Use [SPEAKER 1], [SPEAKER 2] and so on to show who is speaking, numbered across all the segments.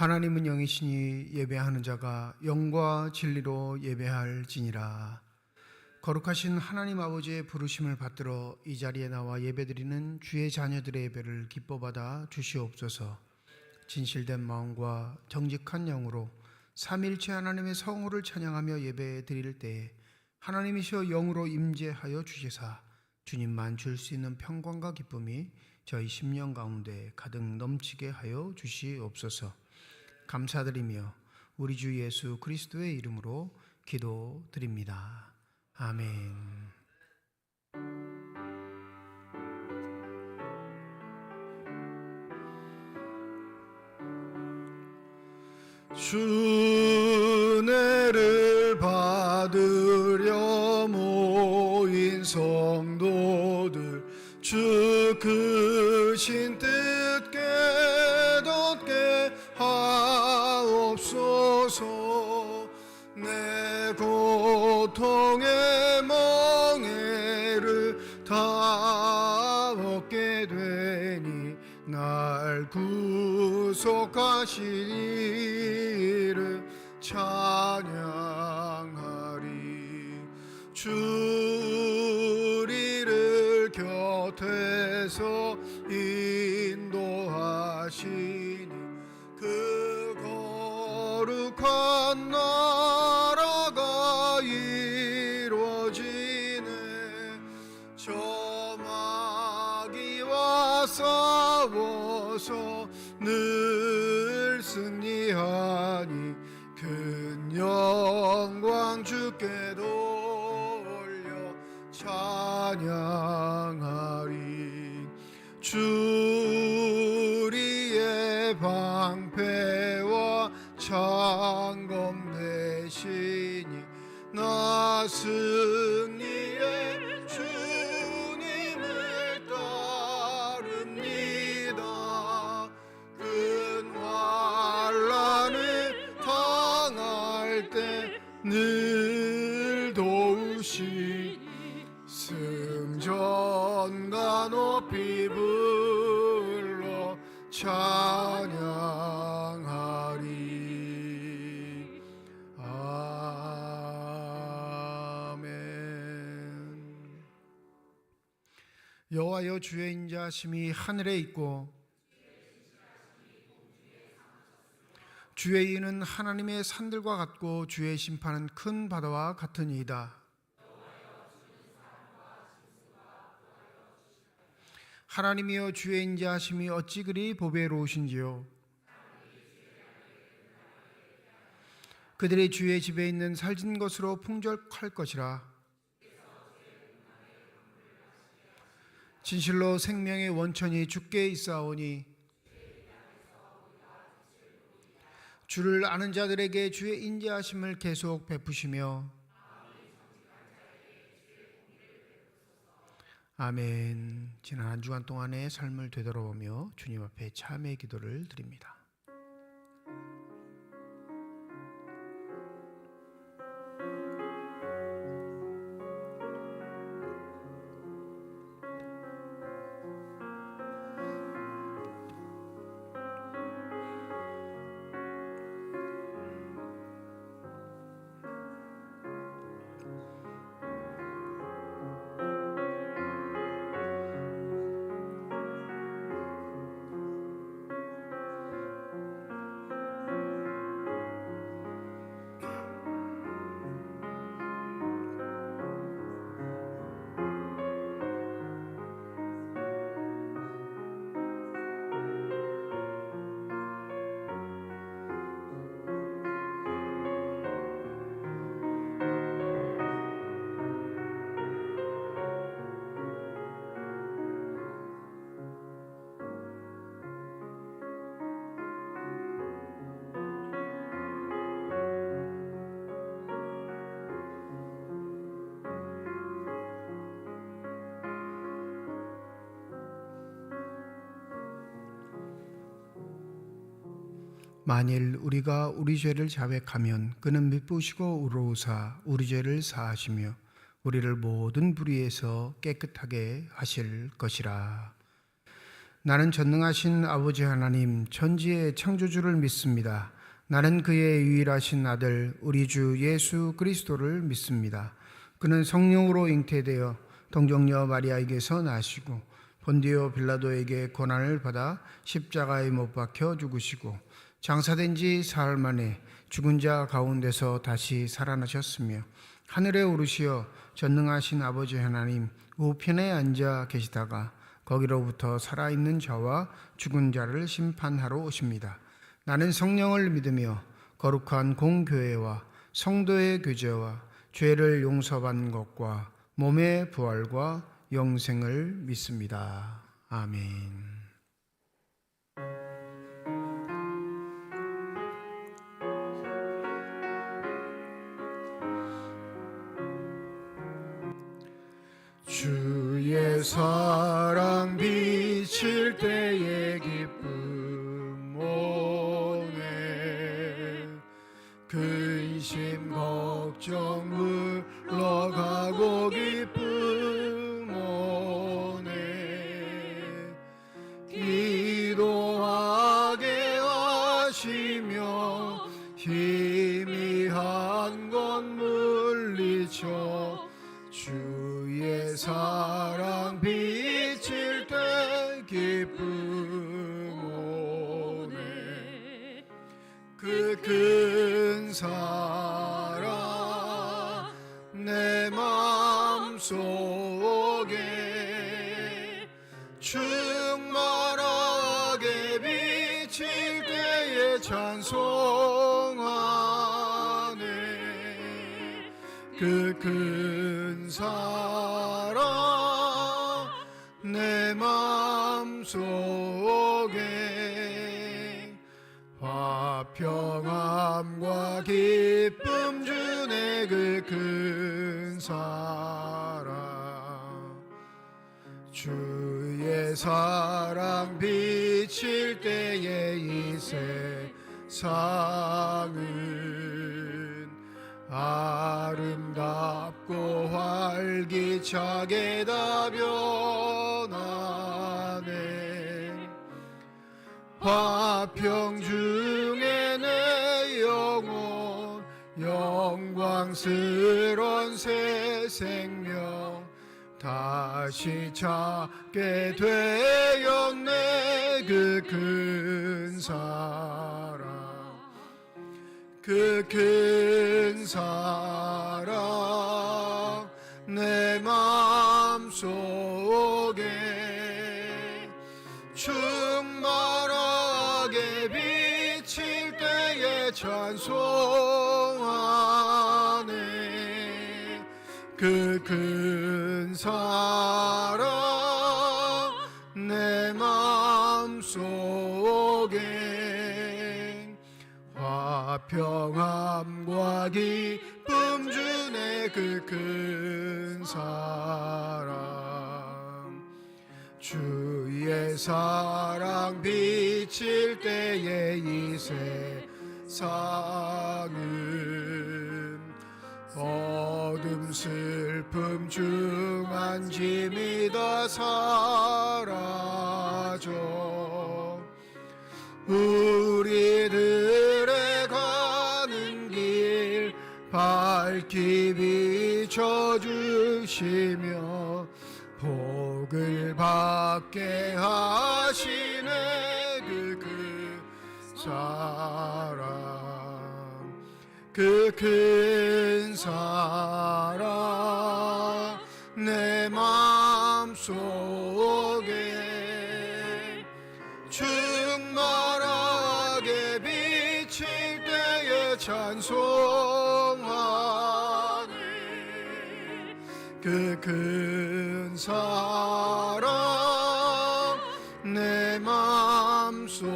[SPEAKER 1] 하나님은 영이시니 예배하는 자가 영과 진리로 예배할지니라. 거룩하신 하나님 아버지의 부르심을 받들어 이 자리에 나와 예배드리는 주의 자녀들의 예배를 기뻐받아 주시옵소서. 진실된 마음과 정직한 영으로 삼위일체 하나님의 성호를 찬양하며 예배 드릴 때에 하나님이시여 영으로 임재하여 주시사 주님만 줄 수 있는 평강과 기쁨이 저희 심령 가운데 가득 넘치게 하여 주시옵소서. 감사드리며 우리 주 예수 그리스도의 이름으로 기도드립니다. 아멘. 주례를 받으려 모인 성도들 주 크신 뜻 깨닫게 하옵소서. 내 고통의 멍에를 다 얻게 되니 날 구속하신 이를 찬양하리. 주리를 곁에서 인도하시니 그 거룩한 나라가 이루어지네. 저 마귀와 싸워서 늘 승리하니 큰 영광 주께 돌려 찬양하리. 주리의 방패와 창검 되시니 나 승리의 주님을 따릅니다. 큰 환난을 당할 때 늘 도우시니 승전가 높이 불러 찬양하리. 아멘. 여호와여 주의 인자하심이 하늘에 있고 주의 의는 하나님의 산들과 같고 주의 심판은 큰 바다와 같으니이다. 하나님이여 주의 인자하심이 어찌 그리 보배로우신지요. 그들이 주의 집에 있는 살진 것으로 풍족할 것이라. 진실로 생명의 원천이 주께 있사오니 주를 아는 자들에게 주의 인자하심을 계속 베푸시며 아멘. 지난 한 주간 동안의 삶을 되돌아보며 주님 앞에 참회의 기도를 드립니다. 만일 우리가 우리 죄를 자백하면 그는 미쁘시고 의로우사 우리 죄를 사하시며 우리를 모든 불의에서 깨끗하게 하실 것이라. 나는 전능하신 아버지 하나님 천지의 창조주를 믿습니다. 나는 그의 유일하신 아들 우리 주 예수 그리스도를 믿습니다. 그는 성령으로 잉태되어 동정녀 마리아에게서 나시고 본디오 빌라도에게 고난을 받아 십자가에 못 박혀 죽으시고 장사된 지 사흘 만에 죽은 자 가운데서 다시 살아나셨으며 하늘에 오르시어 전능하신 아버지 하나님 우편에 앉아 계시다가 거기로부터 살아있는 자와 죽은 자를 심판하러 오십니다. 나는 성령을 믿으며 거룩한 공교회와 성도의 교제와 죄를 용서받는 것과 몸의 부활과 영생을 믿습니다. 아멘. 주의 사랑 비칠 때의 기쁨 오네 근심 걱정 물러가고 기쁨 오네 기도하게 하시며 희미한 것 물리쳐 주의 사랑 비칠 때 기쁨 오네 그 큰 사랑 내 마음속에 충만하게 비칠 때에 찬송하네 그 큰 사랑 내 마음속에 화평함과 기쁨 주네 그 큰 사랑 주의 사랑 비칠 때에 이 세상은 아름답고 활기차게 다 변하네 화평 중에 내 영혼 영광스런 새 생명 다시 찾게 되었네 그 큰 사랑 그 큰 사랑 내 마음속에 충만하게 비칠 때에 찬송하네 그 큰 사랑 내 마음속에 화평함과 기쁨 주네 그 큰 사랑 주의 사랑 비칠 때에 이 세상은 어둠 슬픔 중한 짐이 다 사라져 우리들의 가는 길 밝히 비춰주시며 복을 받게 하시네 그 사랑 그 큰 사랑 내 마음속에 충만하게 비칠 때에 찬송하네 그 큰 사랑 내 마음속에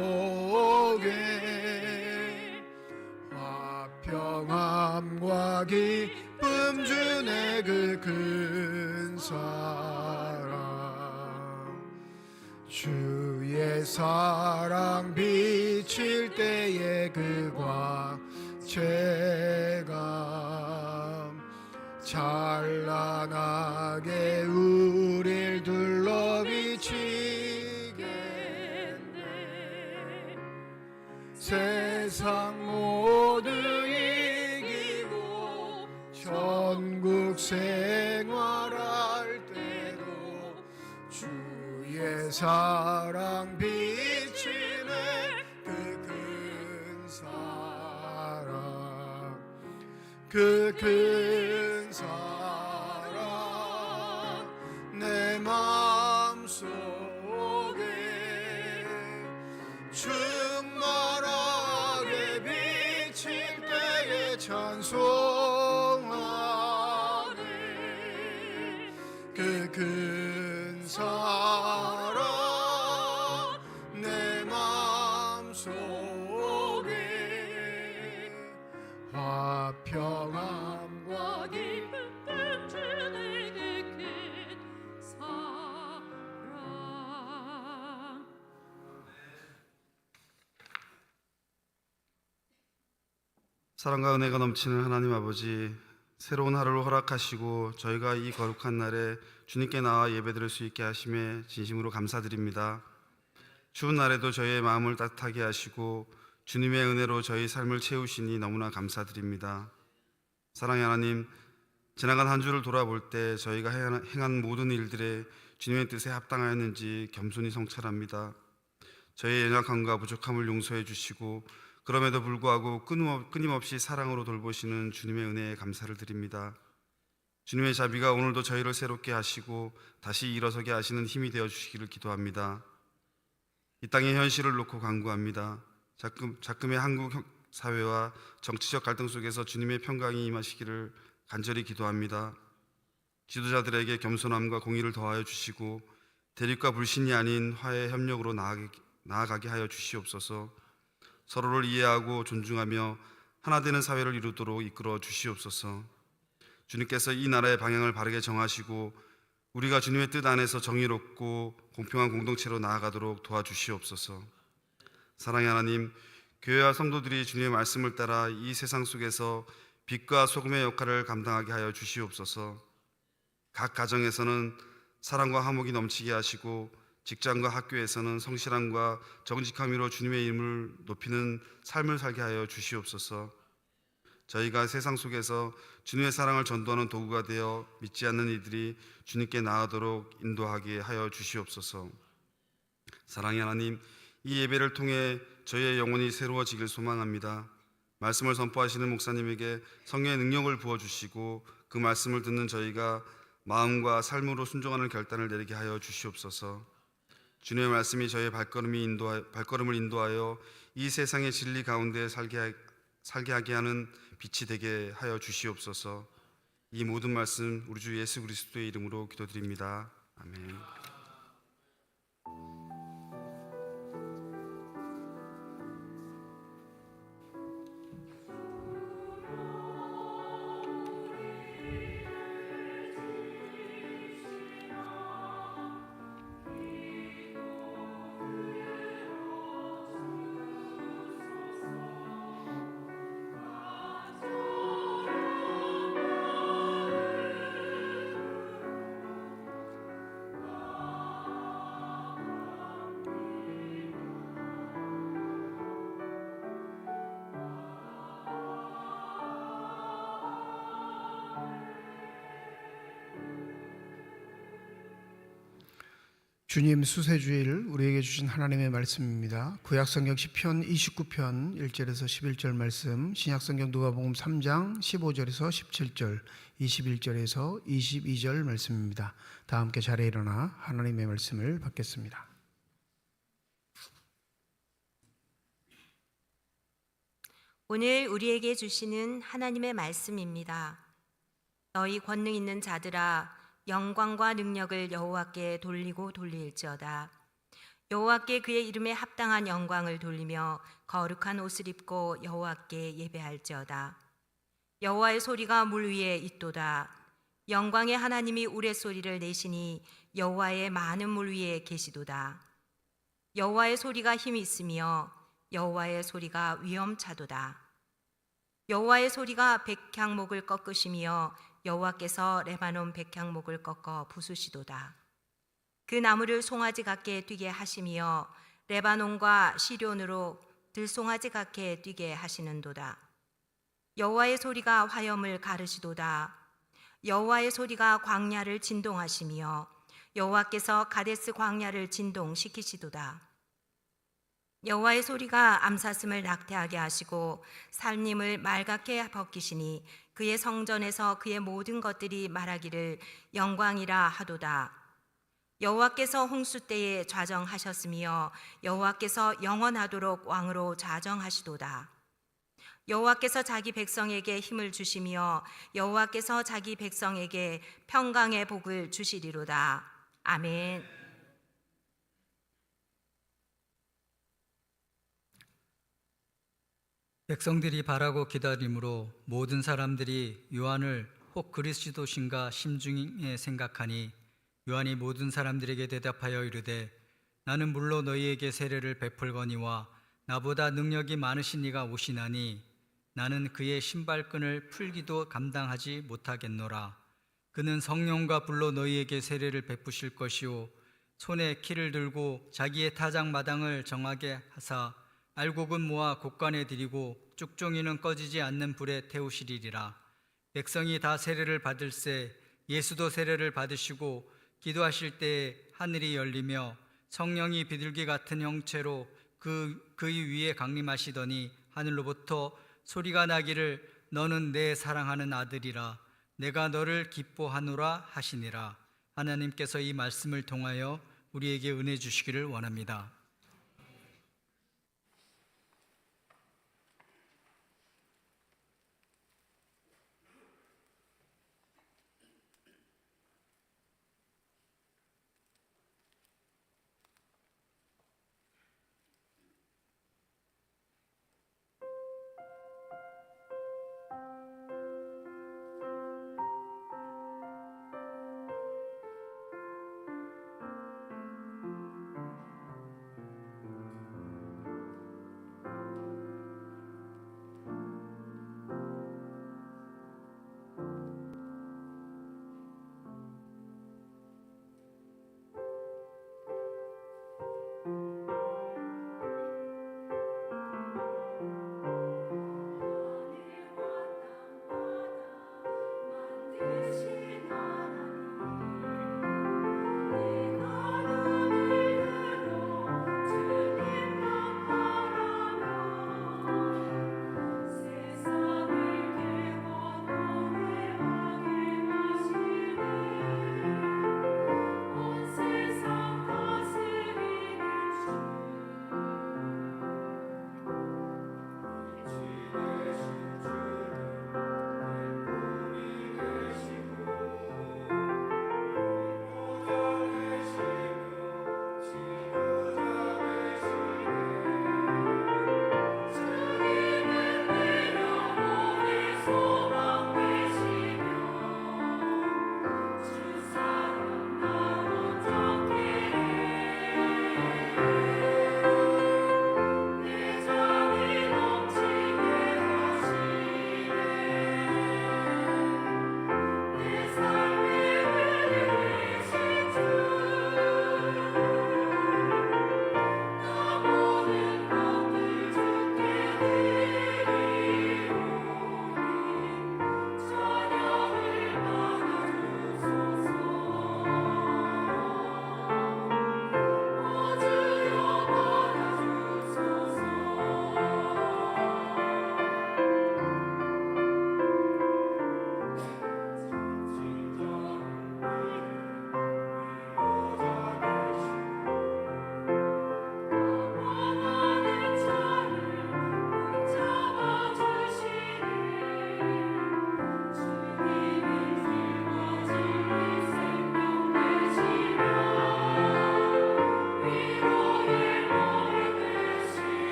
[SPEAKER 1] 화평함과 기쁨 주네 그 큰 사랑 주의 사랑 비칠 때에 제가 찬란하게 우릴 둘러 비치겠네. 세상 모두 이기고 천국 생활할 때도 주의 사랑 비치네. 그 큰 사랑 내 마음속에 충만하게 비칠 때에 찬송하네. 그 큰 사랑 내 마음속에 화평함과 기쁨
[SPEAKER 2] 주의 그 사랑.
[SPEAKER 3] 사랑과 은혜가 넘치는 하나님 아버지, 새로운 하루를 허락하시고 저희가 이 거룩한 날에 주님께 나와 예배드릴 수 있게 하심에 진심으로 감사드립니다. 추운 날에도 저희의 마음을 따뜻하게 하시고 주님의 은혜로 저희 삶을 채우시니 너무나 감사드립니다. 사랑의 하나님, 지나간 한 주를 돌아볼 때 저희가 행한 모든 일들에 주님의 뜻에 합당하였는지 겸손히 성찰합니다. 저희의 연약함과 부족함을 용서해 주시고 그럼에도 불구하고 끊임없이 사랑으로 돌보시는 주님의 은혜에 감사를 드립니다. 주님의 자비가 오늘도 저희를 새롭게 하시고 다시 일어서게 하시는 힘이 되어 주시기를 기도합니다. 이 땅의 현실을 놓고 간구합니다. 작금의 한국 사회와 정치적 갈등 속에서 주님의 평강이 임하시기를 간절히 기도합니다. 지도자들에게 겸손함과 공의를 더하여 주시고 대립과 불신이 아닌 화해 협력으로 나아가게 하여 주시옵소서. 서로를 이해하고 존중하며 하나 되는 사회를 이루도록 이끌어 주시옵소서. 주님께서 이 나라의 방향을 바르게 정하시고 우리가 주님의 뜻 안에서 정의롭고 공평한 공동체로 나아가도록 도와주시옵소서. 사랑의 하나님, 교회와 성도들이 주님의 말씀을 따라 이 세상 속에서 빛과 소금의 역할을 감당하게 하여 주시옵소서. 각 가정에서는 사랑과 화목이 넘치게 하시고 직장과 학교에서는 성실함과 정직함으로 주님의 이름을 높이는 삶을 살게 하여 주시옵소서. 저희가 세상 속에서 주님의 사랑을 전도하는 도구가 되어 믿지 않는 이들이 주님께 나아가도록 인도하게 하여 주시옵소서. 사랑의 하나님, 이 예배를 통해 저희의 영혼이 새로워지길 소망합니다. 말씀을 선포하시는 목사님에게 성령의 능력을 부어주시고 그 말씀을 듣는 저희가 마음과 삶으로 순종하는 결단을 내리게 하여 주시옵소서. 주님의 말씀이 저희의 발걸음을 인도하여 이 세상의 진리 가운데 살게 하게 하는 빛이 되게 하여 주시옵소서. 이 모든 말씀 우리 주 예수 그리스도의 이름으로 기도드립니다. 아멘.
[SPEAKER 1] 주님 수세주일 우리에게 주신 하나님의 말씀입니다. 구약성경 시편 29편 1절에서 11절 말씀, 신약성경 누가복음 3장 15절에서 17절, 21절에서 22절 말씀입니다. 다 함께 자리에 일어나 하나님의 말씀을 받겠습니다.
[SPEAKER 4] 오늘 우리에게 주시는 하나님의 말씀입니다. 너희 권능 있는 자들아, 영광과 능력을 여호와께 돌리고 돌릴지어다. 여호와께 그의 이름에 합당한 영광을 돌리며 거룩한 옷을 입고 여호와께 예배할지어다. 여호와의 소리가 물 위에 있도다. 영광의 하나님이 우레소리를 내시니 여호와의 많은 물 위에 계시도다. 여호와의 소리가 힘이 있으며 여호와의 소리가 위엄차도다. 여호와의 소리가 백향목을 꺾으시며 여호와께서 레바논 백향목을 꺾어 부수시도다. 그 나무를 송아지 같게 뛰게 하시며 레바논과 시련으로 들송아지 같게 뛰게 하시는도다. 여호와의 소리가 화염을 가르시도다. 여호와의 소리가 광야를 진동하시며 여호와께서 가데스 광야를 진동시키시도다. 여호와의 소리가 암사슴을 낙태하게 하시고 살림을 맑게 벗기시니 그의 성전에서 그의 모든 것들이 말하기를 영광이라 하도다. 여호와께서 홍수 때에 좌정하셨으며 여호와께서 영원하도록 왕으로 좌정하시도다. 여호와께서 자기 백성에게 힘을 주시며 여호와께서 자기 백성에게 평강의 복을 주시리로다. 아멘.
[SPEAKER 5] 백성들이 바라고 기다림으로 모든 사람들이 요한을 혹 그리스도신가 심중에 생각하니 요한이 모든 사람들에게 대답하여 이르되 나는 물로 너희에게 세례를 베풀거니와 나보다 능력이 많으신 이가 오시나니 나는 그의 신발끈을 풀기도 감당하지 못하겠노라. 그는 성령과 불로 너희에게 세례를 베푸실 것이요 손에 키를 들고 자기의 타작 마당을 정하게 하사 알곡은 모아 곳간에 들이고 쭉종이는 꺼지지 않는 불에 태우시리라. 백성이 다 세례를 받을새 예수도 세례를 받으시고 기도하실 때에 하늘이 열리며 성령이 비둘기 같은 형체로 그의 위에 강림하시더니 하늘로부터 소리가 나기를 너는 내 사랑하는 아들이라 내가 너를 기뻐하노라 하시니라. 하나님께서 이 말씀을 통하여 우리에게 은혜 주시기를 원합니다.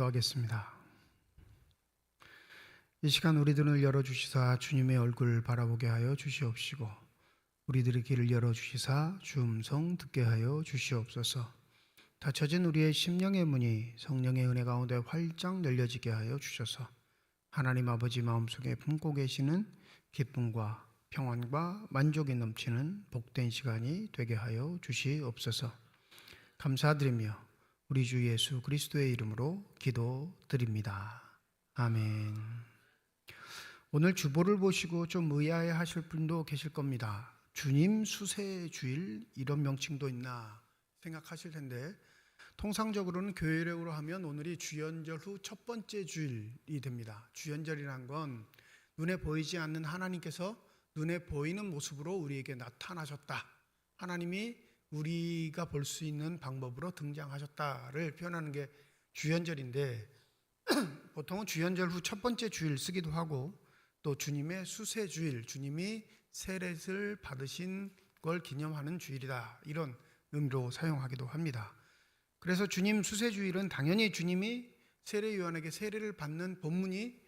[SPEAKER 1] 기도하겠습니다. 이 시간 우리들을 열어주시사 주님의 얼굴 바라보게 하여 주시옵시고 우리들의 길을 열어주시사 주 음성 듣게 하여 주시옵소서. 닫혀진 우리의 심령의 문이 성령의 은혜 가운데 활짝 열려지게 하여 주셔서 하나님 아버지 마음속에 품고 계시는 기쁨과 평안과 만족이 넘치는 복된 시간이 되게 하여 주시옵소서. 감사드리며 우리 주 예수 그리스도의 이름으로 기도드립니다. 아멘. 오늘 주보를 보시고 좀 의아해 하실 분도 계실 겁니다. 주님 수세 주일 이런 명칭도 있나 생각하실 텐데 통상적으로는 교회력으로 하면 오늘이 주연절 후 첫 번째 주일이 됩니다. 주연절이란 건 눈에 보이지 않는 하나님께서 눈에 보이는 모습으로 우리에게 나타나셨다. 하나님이 우리가 볼 수 있는 방법으로 등장하셨다를 표현하는 게 주연절인데 보통은 주연절 후 첫 번째 주일 쓰기도 하고 또 주님의 수세 주일, 주님이 세례를 받으신 걸 기념하는 주일이다. 이런 의미로 사용하기도 합니다. 그래서 주님 수세 주일은 당연히 주님이 세례 요한에게 세례를 받는 본문이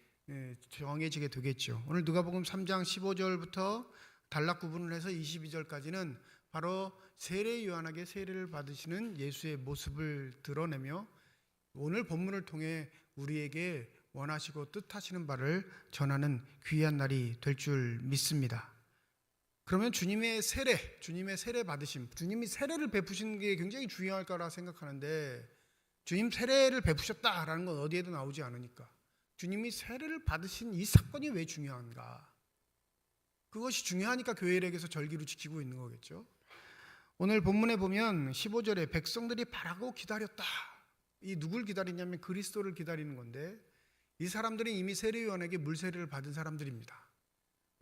[SPEAKER 1] 정해지게 되겠죠. 오늘 누가복음 3장 15절부터 단락 구분을 해서 22절까지는 바로 세례 요한에게 세례를 받으시는 예수의 모습을 드러내며 오늘 본문을 통해 우리에게 원하시고 뜻하시는 바를 전하는 귀한 날이 될 줄 믿습니다. 그러면 주님의 세례 받으심, 주님이 세례를 베푸시는 게 굉장히 중요할 거라 생각하는데 주님 세례를 베푸셨다라는 건 어디에도 나오지 않으니까 주님이 세례를 받으신 이 사건이 왜 중요한가? 그것이 중요하니까 교회력에서 절기로 지키고 있는 거겠죠. 오늘 본문에 보면 15절에 백성들이 바라고 기다렸다. 이 누굴 기다리냐면 그리스도를 기다리는 건데 이 사람들은 이미 세례 요한에게 물세례를 받은 사람들입니다.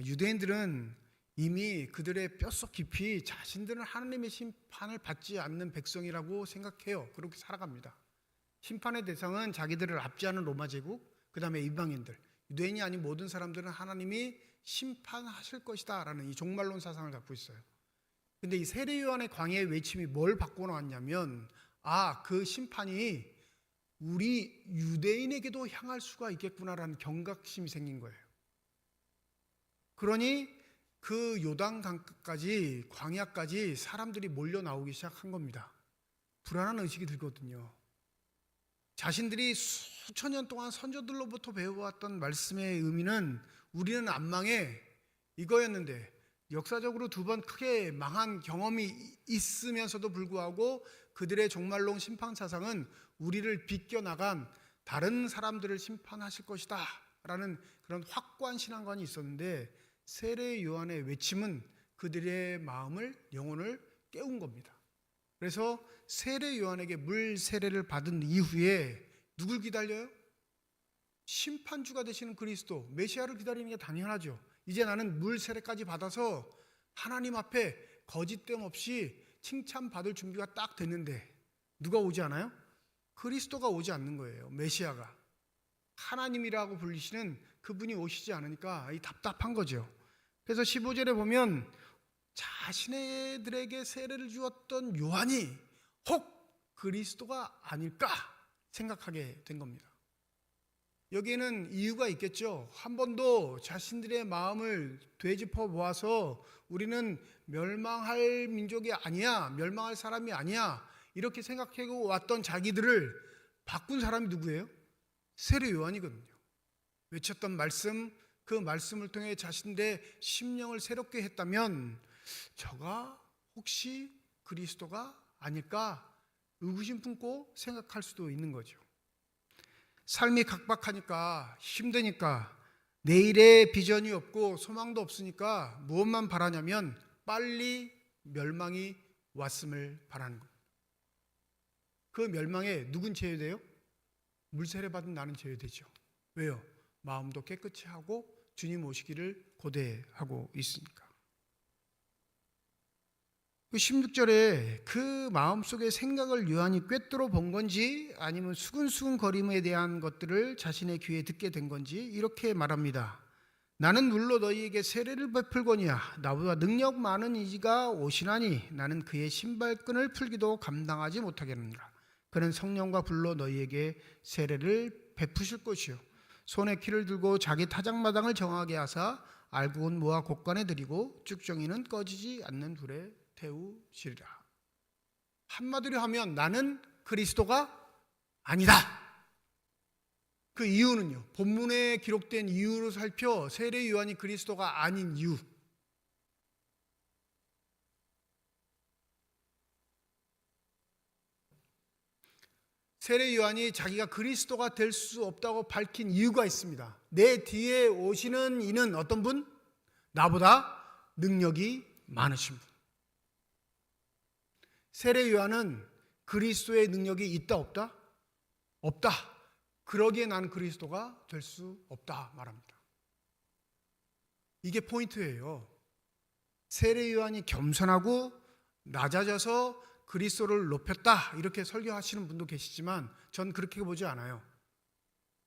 [SPEAKER 1] 유대인들은 이미 그들의 뼛속 깊이 자신들은 하나님의 심판을 받지 않는 백성이라고 생각해요. 그렇게 살아갑니다. 심판의 대상은 자기들을 압제하는 로마 제국, 그 다음에 이방인들, 유대인이 아닌 모든 사람들은 하나님이 심판하실 것이다 라는 이 종말론 사상을 갖고 있어요. 근데 이 세례 요한의 광야의 외침이 뭘 바꿔 나왔냐면 그 심판이 우리 유대인에게도 향할 수가 있겠구나라는 경각심이 생긴 거예요. 그러니 그 요단강까지 광야까지 사람들이 몰려 나오기 시작한 겁니다. 불안한 의식이 들거든요. 자신들이 수천 년 동안 선조들로부터 배워왔던 말씀의 의미는 우리는 안 망해 이거였는데 역사적으로 두 번 크게 망한 경험이 있으면서도 불구하고 그들의 종말론 심판 사상은 우리를 비껴나간 다른 사람들을 심판하실 것이다 라는 그런 확고한 신앙관이 있었는데 세례 요한의 외침은 그들의 마음을, 영혼을 깨운 겁니다. 그래서 세례 요한에게 물 세례를 받은 이후에 누굴 기다려요? 심판주가 되시는 그리스도, 메시아를 기다리는 게 당연하죠. 이제 나는 물 세례까지 받아서 하나님 앞에 거짓됨 없이 칭찬받을 준비가 딱 됐는데 누가 오지 않아요? 그리스도가 오지 않는 거예요. 메시아가. 하나님이라고 불리시는 그분이 오시지 않으니까 답답한 거죠. 그래서 15절에 보면 자신들에게 세례를 주었던 요한이 혹 그리스도가 아닐까 생각하게 된 겁니다. 여기에는 이유가 있겠죠. 한 번도 자신들의 마음을 되짚어 보아서 우리는 멸망할 민족이 아니야, 멸망할 사람이 아니야 이렇게 생각해 왔던 자기들을 바꾼 사람이 누구예요? 세례 요한이거든요. 외쳤던 말씀, 그 말씀을 통해 자신들의 심령을 새롭게 했다면 저가 혹시 그리스도가 아닐까 의구심 품고 생각할 수도 있는 거죠. 삶이 각박하니까 힘드니까 내일의 비전이 없고 소망도 없으니까 무엇만 바라냐면 빨리 멸망이 왔음을 바라는 겁니다. 그 멸망에 누군 제외돼요? 물세례 받은 나는 제외되죠. 왜요? 마음도 깨끗이 하고 주님 오시기를 고대하고 있으니까. 16절에 그 마음속의 생각을 요한이 꿰뚫어 본 건지 아니면 수근수근 거림에 대한 것들을 자신의 귀에 듣게 된 건지 이렇게 말합니다. 나는 물로 너희에게 세례를 베풀거니와 나보다 능력 많은 이가 오시나니 나는 그의 신발끈을 풀기도 감당하지 못하겠느니라. 그는 성령과 불로 너희에게 세례를 베푸실 것이요 손에 키를 들고 자기 타작마당을 정하게 하사 알곡은 모아 곡간에 들이고 쭉정이는 꺼지지 않는 불에 태우시리라. 한마디로 하면 나는 그리스도가 아니다. 그 이유는요, 본문에 기록된 이유로 살펴 세례 요한이 그리스도가 아닌 이유, 세례 요한이 자기가 그리스도가 될 수 없다고 밝힌 이유가 있습니다. 내 뒤에 오시는 이는 어떤 분? 나보다 능력이 많으신 분. 세례 요한은 그리스도의 능력이 있다 없다? 없다. 그러기에 난 그리스도가 될 수 없다 말합니다. 이게 포인트예요. 세례 요한이 겸손하고 낮아져서 그리스도를 높였다 이렇게 설교하시는 분도 계시지만 전 그렇게 보지 않아요.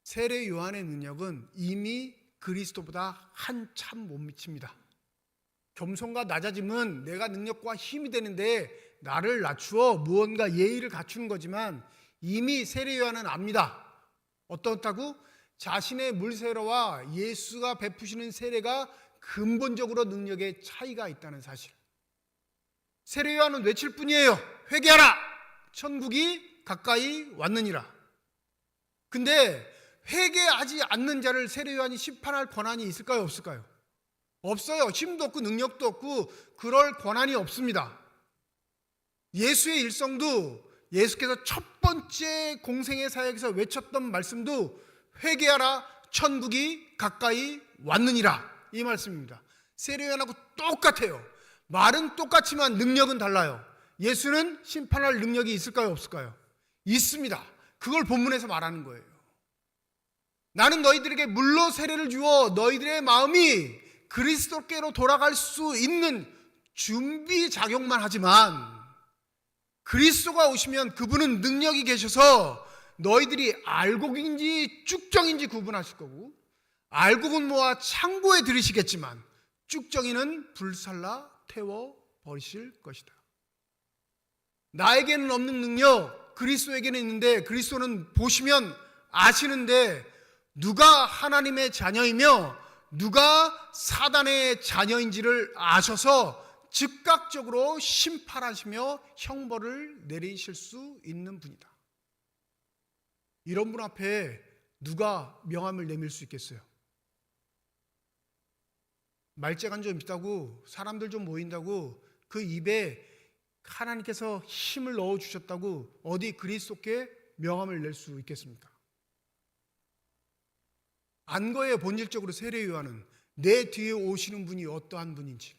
[SPEAKER 1] 세례 요한의 능력은 이미 그리스도보다 한참 못 미칩니다. 겸손과 낮아짐은 내가 능력과 힘이 되는데 나를 낮추어 무언가 예의를 갖추는 거지만 이미 세례 요한은 압니다. 어떻다고? 자신의 물세례와 예수가 베푸시는 세례가 근본적으로 능력의 차이가 있다는 사실. 세례 요한은 외칠 뿐이에요. 회개하라! 천국이 가까이 왔느니라. 근데 회개하지 않는 자를 세례 요한이 심판할 권한이 있을까요? 없을까요? 없어요. 힘도 없고 능력도 없고 그럴 권한이 없습니다. 예수의 일성도 예수께서 첫 번째 공생의 사역에서 외쳤던 말씀도 회개하라 천국이 가까이 왔느니라 이 말씀입니다. 세례 요한하고 똑같아요. 말은 똑같지만 능력은 달라요. 예수는 심판할 능력이 있을까요? 없을까요? 있습니다. 그걸 본문에서 말하는 거예요. 나는 너희들에게 물로 세례를 주어 너희들의 마음이 그리스도께로 돌아갈 수 있는 준비 작용만 하지만 그리스도가 오시면 그분은 능력이 계셔서 너희들이 알곡인지 쭉정인지 구분하실 거고 알곡은 모아 창고에 들이시겠지만 쭉정이는 불살라 태워 버리실 것이다. 나에게는 없는 능력 그리스도에게는 있는데 그리스도는 보시면 아시는데 누가 하나님의 자녀이며 누가 사단의 자녀인지를 아셔서 즉각적으로 심판하시며 형벌을 내리실 수 있는 분이다. 이런 분 앞에 누가 명함을 내밀 수 있겠어요? 말재간 좀 있다고 사람들 좀 모인다고 그 입에 하나님께서 힘을 넣어주셨다고 어디 그리스도께 명함을 낼 수 있겠습니까? 안 거예요. 본질적으로 세례 요한은 내 뒤에 오시는 분이 어떠한 분인지.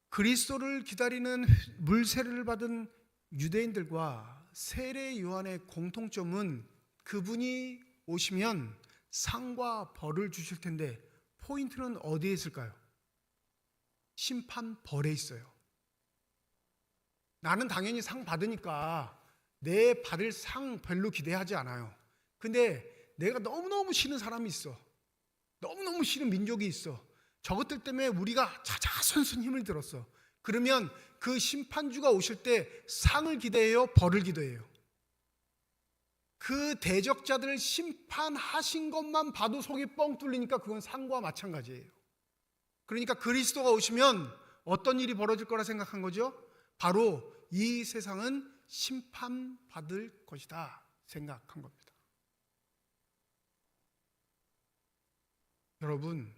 [SPEAKER 1] 그리스도를 기다리는 물세례를 받은 유대인들과 세례 요한의 공통점은 그분이 오시면 상과 벌을 주실 텐데 포인트는 어디에 있을까요? 심판벌에 있어요. 나는 당연히 상 받으니까 내 받을 상 별로 기대하지 않아요. 근데 내가 너무너무 싫은 사람이 있어. 너무너무 싫은 민족이 있어. 저것들 때문에 우리가 자자손손 힘을 들었어. 그러면 그 심판주가 오실 때 상을 기대해요? 벌을 기대해요? 그 대적자들을 심판하신 것만 봐도 속이 뻥 뚫리니까 그건 상과 마찬가지예요. 그러니까 그리스도가 오시면 어떤 일이 벌어질 거라 생각한 거죠? 바로 이 세상은 심판받을 것이다 생각한 겁니다. 여러분,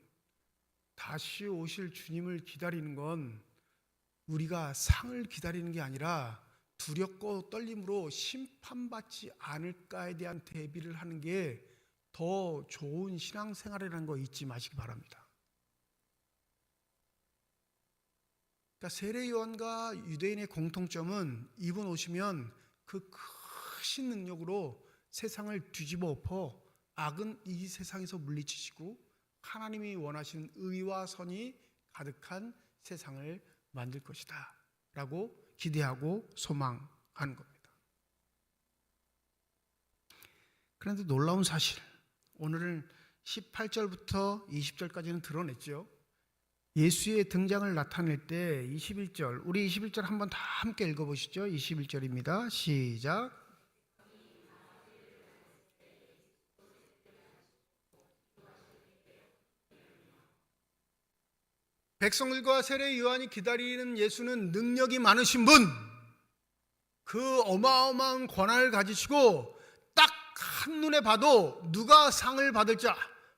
[SPEAKER 1] 다시 오실 주님을 기다리는 건 우리가 상을 기다리는 게 아니라 두렵고 떨림으로 심판받지 않을까에 대한 대비를 하는 게 더 좋은 신앙생활이라는 거 잊지 마시기 바랍니다. 그러니까 세례 요한과 유대인의 공통점은 이분 오시면 그 크신 능력으로 세상을 뒤집어 엎어 악은 이 세상에서 물리치시고 하나님이 원하시는 의와 선이 가득한 세상을 만들 것이다 라고 기대하고 소망하는 겁니다. 그런데 놀라운 사실, 오늘은 18절부터 20절까지는 드러냈죠. 예수의 등장을 나타낼 때 21절, 우리 21절 한번 다 함께 읽어보시죠. 21절입니다. 시작. 백성들과 세례 요한이 기다리는 예수는 능력이 많으신 분, 그 어마어마한 권한을 가지시고 딱 한눈에 봐도 누가 상을 받을 자,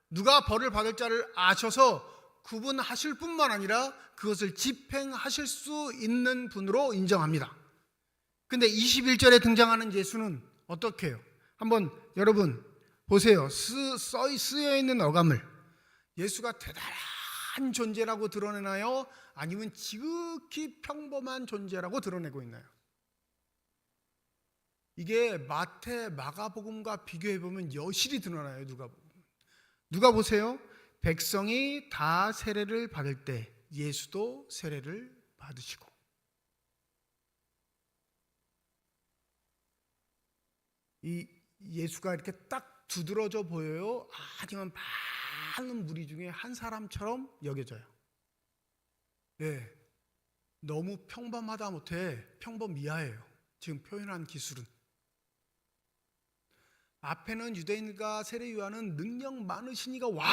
[SPEAKER 1] 누가 벌을 받을 자를 아셔서 구분하실 뿐만 아니라 그것을 집행하실 수 있는 분으로 인정합니다. 근데 21절에 등장하는 예수는 어떻게 해요? 한번 여러분 보세요. 쓰여 있는 어감을 예수가 대단한 존재라고 드러내나요? 아니면 지극히 평범한 존재라고 드러내고 있나요? 이게 마태, 마가복음과 비교해보면 여실히 드러나요. 누가 보세요. 백성이 다 세례를 받을 때 예수도 세례를 받으시고, 이 예수가 이렇게 딱 두드러져 보여요? 아니면 많은 무리 중에 한 사람처럼 여겨져요? 네, 너무 평범하다 못해 평범이하예요. 지금 표현한 기술은. 앞에는 유대인과 세례 요한은 능력 많으시니까 와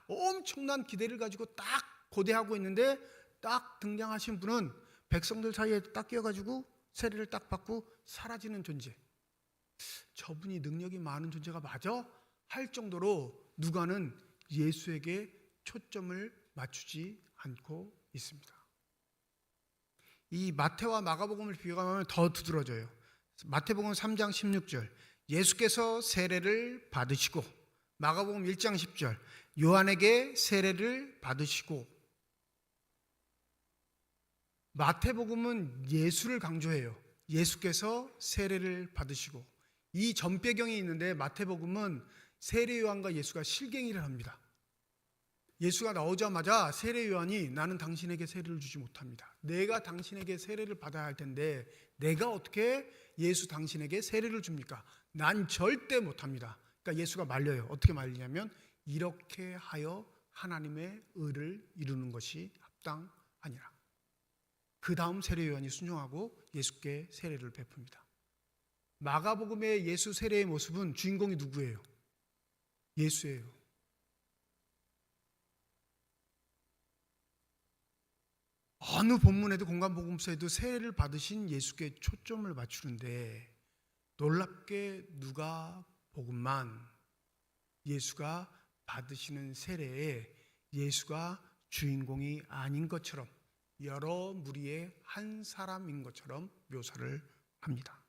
[SPEAKER 1] 엄청난 기대를 가지고 딱 고대하고 있는데, 딱 등장하신 분은 백성들 사이에 딱 끼어가지고 세례를 딱 받고 사라지는 존재. 저분이 능력이 많은 존재가 맞아? 할 정도로 누가는 예수에게 초점을 맞추지 않고 있습니다. 이 마태와 마가복음을 비교하면 더 두드러져요. 마태복음 3장 16절 예수께서 세례를 받으시고, 마가복음 1장 10절 요한에게 세례를 받으시고. 마태복음은 예수를 강조해요. 예수께서 세례를 받으시고. 이 전배경이 있는데 마태복음은 세례 요한과 예수가 실갱이를 합니다. 예수가 나오자마자 세례 요한이 나는 당신에게 세례를 주지 못합니다. 내가 당신에게 세례를 받아야 할 텐데 내가 어떻게 예수 당신에게 세례를 줍니까? 난 절대 못합니다. 그러니까 예수가 말려요. 어떻게 말리냐면 이렇게 하여 하나님의 의를 이루는 것이 합당하니라. 그 다음 세례 요한이 순종하고 예수께 세례를 베풉니다. 마가복음의 예수 세례의 모습은 주인공이 누구예요? 예수예요. 어느 본문에도 공관복음서에도 세례를 받으신 예수께 초점을 맞추는데, 놀랍게 누가복음만 예수가 받으시는 세례에 예수가 주인공이 아닌 것처럼, 여러 무리의 한 사람인 것처럼 묘사를 합니다.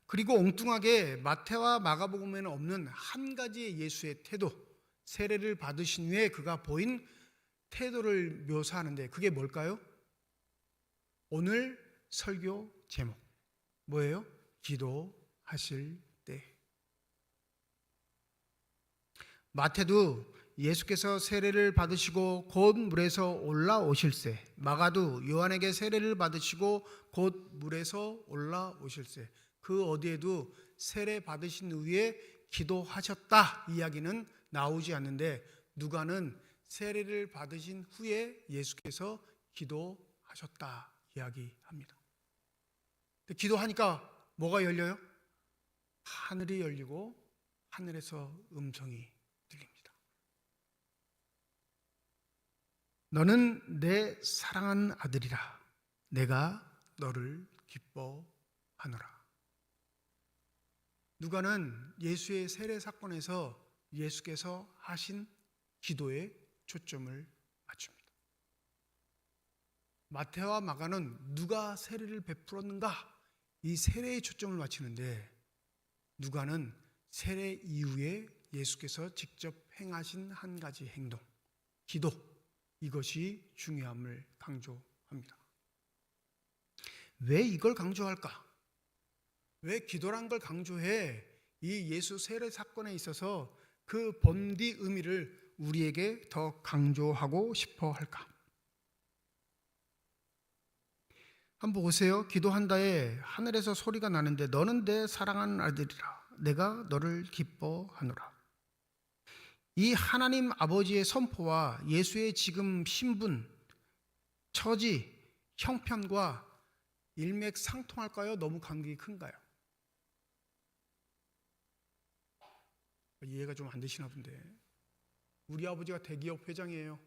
[SPEAKER 1] 그리고 엉뚱하게 마태와 마가복음에는 없는 한 가지의 예수의 태도, 세례를 받으신 후에 그가 보인 태도를 묘사하는데, 그게 뭘까요? 오늘 설교 제목 뭐예요? 기도하실 때. 마태도 예수께서 세례를 받으시고 곧 물에서 올라오실세, 마가도 요한에게 세례를 받으시고 곧 물에서 올라오실세, 그 어디에도 세례 받으신 후에 기도하셨다 이야기는 나오지 않는데, 누가는 세례를 받으신 후에 예수께서 기도하셨다 이야기합니다. 기도하니까 뭐가 열려요? 하늘이 열리고 하늘에서 음성이 들립니다. 너는 내 사랑하는 아들이라, 내가 너를 기뻐하노라. 누가는 예수의 세례 사건에서 예수께서 하신 기도에 초점을 맞춥니다. 마태와 마가는 누가 세례를 베풀었는가, 이 세례에 초점을 맞추는데, 누가는 세례 이후에 예수께서 직접 행하신 한 가지 행동, 기도, 이것이 중요함을 강조합니다. 왜 이걸 강조할까? 왜 기도란 걸 강조해? 이 예수 세례 사건에 있어서 그 본디 의미를 우리에게 더 강조하고 싶어 할까? 한번 보세요. 기도한다에 하늘에서 소리가 나는데, 너는 내 사랑하는 아들이라, 내가 너를 기뻐하노라. 이 하나님 아버지의 선포와 예수의 지금 신분, 처지, 형편과 일맥상통할까요? 너무 간격이 큰가요? 이해가 좀 안 되시나 본데. 우리 아버지가 대기업 회장이에요.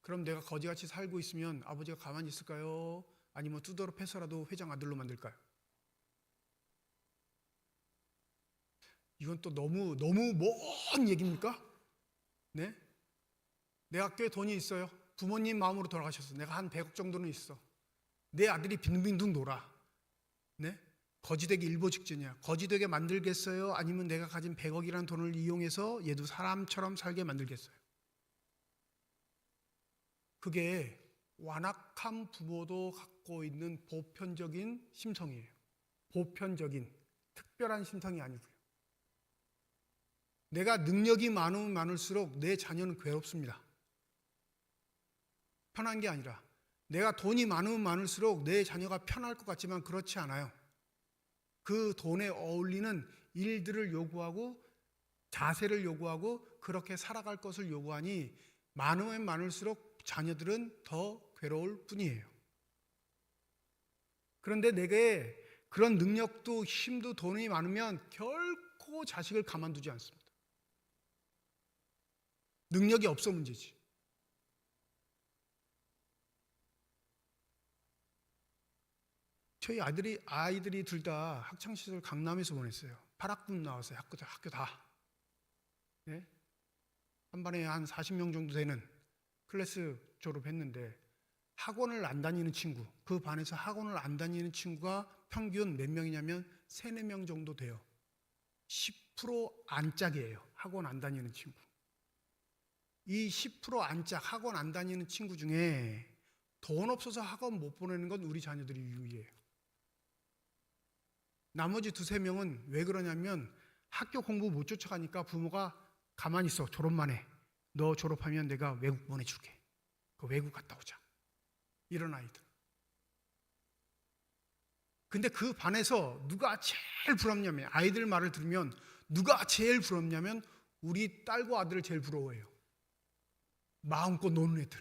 [SPEAKER 1] 그럼 내가 거지같이 살고 있으면 아버지가 가만히 있을까요? 아니면 두드러 패서라도 회장 아들로 만들까요? 이건 또 너무 먼 얘기입니까? 네? 내 학교에 돈이 있어요. 부모님 마음으로 돌아가셨어. 내가 한 100억 정도는 있어. 내 아들이 빈둥빈둥 놀아. 네? 거지되기 일보 직전이야. 거지되게 만들겠어요? 아니면 내가 가진 100억이라는 돈을 이용해서 얘도 사람처럼 살게 만들겠어요? 그게 완악한 부모도 갖고 있는 보편적인 심성이에요. 보편적인 특별한 심성이 아니고요. 내가 능력이 많으면 많을수록 내 자녀는 괴롭습니다. 편한 게 아니라 내가 돈이 많으면 많을수록 내 자녀가 편할 것 같지만 그렇지 않아요. 그 돈에 어울리는 일들을 요구하고 자세를 요구하고 그렇게 살아갈 것을 요구하니 많으면 많을수록 자녀들은 더 괴로울 뿐이에요. 그런데 내게 그런 능력도 힘도 돈이 많으면 결코 자식을 가만두지 않습니다. 능력이 없어 문제지. 저희 아이들이 둘 다 학창시절 강남에서 보냈어요. 8학군 나왔어요. 학교 다. 네? 한 반에 한 40명 정도 되는 클래스 졸업했는데 학원을 안 다니는 친구, 그 반에서 학원을 안 다니는 친구가 평균 몇 명이냐면 3, 4명 정도 돼요. 10% 안짝이에요. 학원 안 다니는 친구. 이 10% 안짝 학원 안 다니는 친구 중에 돈 없어서 학원 못 보내는 건 우리 자녀들이 유일해요. 나머지 2, 3명은 왜 그러냐면 학교 공부 못 쫓아가니까 부모가 가만히 있어. 졸업만 해. 너 졸업하면 내가 외국 보내줄게. 그 외국 갔다 오자. 이런 아이들. 근데 그 반에서 누가 제일 부럽냐면, 아이들 말을 들으면 누가 제일 부럽냐면 우리 딸과 아들을 제일 부러워해요. 마음껏 노는 애들.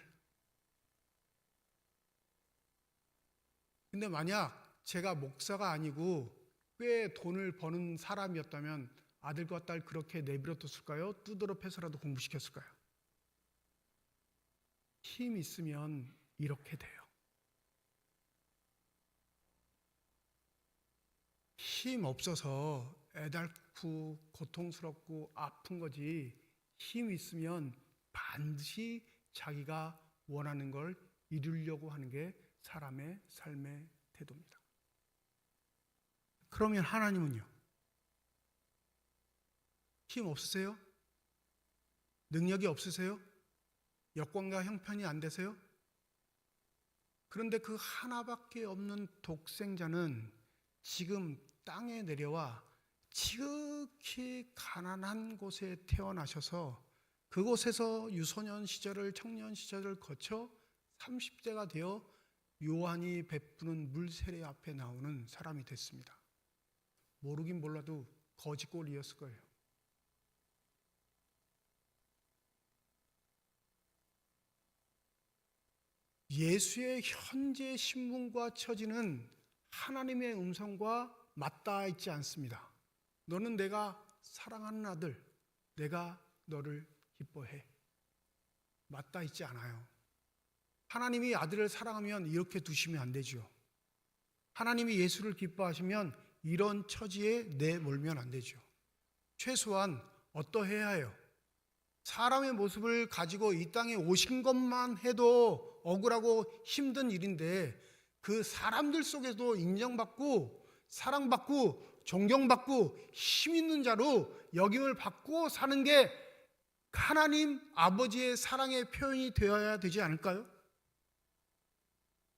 [SPEAKER 1] 근데 만약 제가 목사가 아니고 꽤 돈을 버는 사람이었다면 아들과 딸 그렇게 내버려뒀을까요? 두드러 패서라도 공부시켰을까요? 힘 있으면 이렇게 돼요. 힘 없어서 애달프고 고통스럽고 아픈 거지, 힘 있으면 반드시 자기가 원하는 걸 이루려고 하는 게 사람의 삶의 태도입니다. 그러면 하나님은요? 힘 없으세요? 능력이 없으세요? 여건과 형편이 안 되세요? 그런데 그 하나밖에 없는 독생자는 지금 땅에 내려와 지극히 가난한 곳에 태어나셔서 그곳에서 유소년 시절을, 청년 시절을 거쳐 30대가 되어 요한이 베푸는 물 세례 앞에 나오는 사람이 됐습니다. 모르긴 몰라도 거지꼴이었을 거예요. 예수의 현재 신분과 처지는 하나님의 음성과 맞닿아 있지 않습니다. 너는 내가 사랑하는 아들, 내가 너를 기뻐해. 맞닿아 있지 않아요. 하나님이 아들을 사랑하면 이렇게 두시면 안 되죠. 하나님이 예수를 기뻐하시면 이런 처지에 내몰면 안 되죠. 최소한 어떠해야 해요? 사람의 모습을 가지고 이 땅에 오신 것만 해도 억울하고 힘든 일인데 그 사람들 속에도 인정받고 사랑받고 존경받고 힘 있는 자로 여김을 받고 사는 게 하나님 아버지의 사랑의 표현이 되어야 되지 않을까요?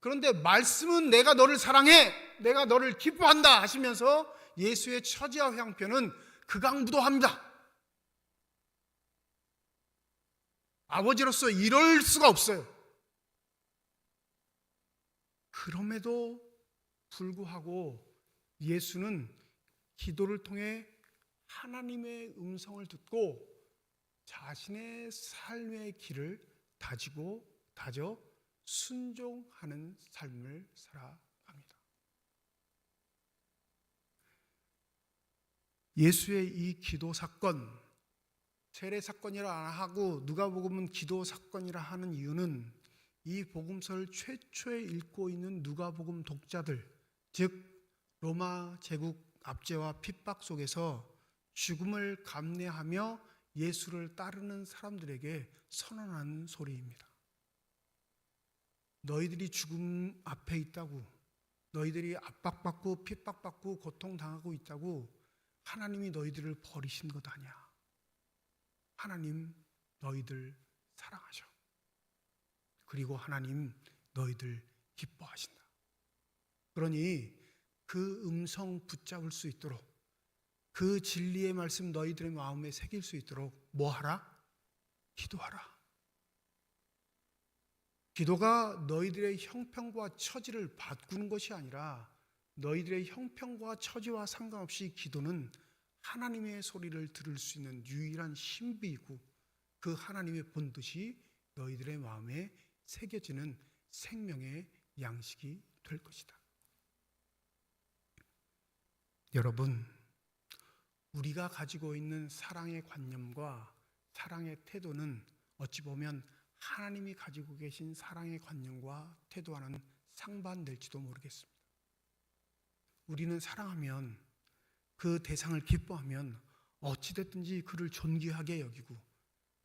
[SPEAKER 1] 그런데 말씀은 내가 너를 사랑해, 내가 너를 기뻐한다 하시면서 예수의 처지와 형편은 극악무도합니다. 아버지로서 이럴 수가 없어요. 그럼에도 불구하고 예수는 기도를 통해 하나님의 음성을 듣고 자신의 삶의 길을 다져 순종하는 삶을 살아갑니다. 예수의 이 기도 사건, 세례 사건이라 안 하고 누가복음은 기도 사건이라 하는 이유는 이 복음서를 최초에 읽고 있는 누가복음 독자들, 즉 로마 제국 압제와 핍박 속에서 죽음을 감내하며 예수를 따르는 사람들에게 선언하는 소리입니다. 너희들이 죽음 앞에 있다고, 너희들이 압박받고 핍박받고 고통당하고 있다고 하나님이 너희들을 버리신 것 아니야. 하나님 너희들 사랑하셔. 그리고 하나님 너희들 기뻐하신다. 그러니 그 음성 붙잡을 수 있도록, 그 진리의 말씀 너희들의 마음에 새길 수 있도록 뭐 하라? 기도하라. 기도가 너희들의 형편과 처지를 바꾸는 것이 아니라 너희들의 형편과 처지와 상관없이 기도는 하나님의 소리를 들을 수 있는 유일한 신비이고 그 하나님의 본뜻이 너희들의 마음에 새겨지는 생명의 양식이 될 것이다. 여러분, 우리가 가지고 있는 사랑의 관념과 사랑의 태도는 어찌 보면 하나님이 가지고 계신 사랑의 관념과 태도와는 상반될지도 모르겠습니다. 우리는 사랑하면, 그 대상을 기뻐하면 어찌됐든지 그를 존귀하게 여기고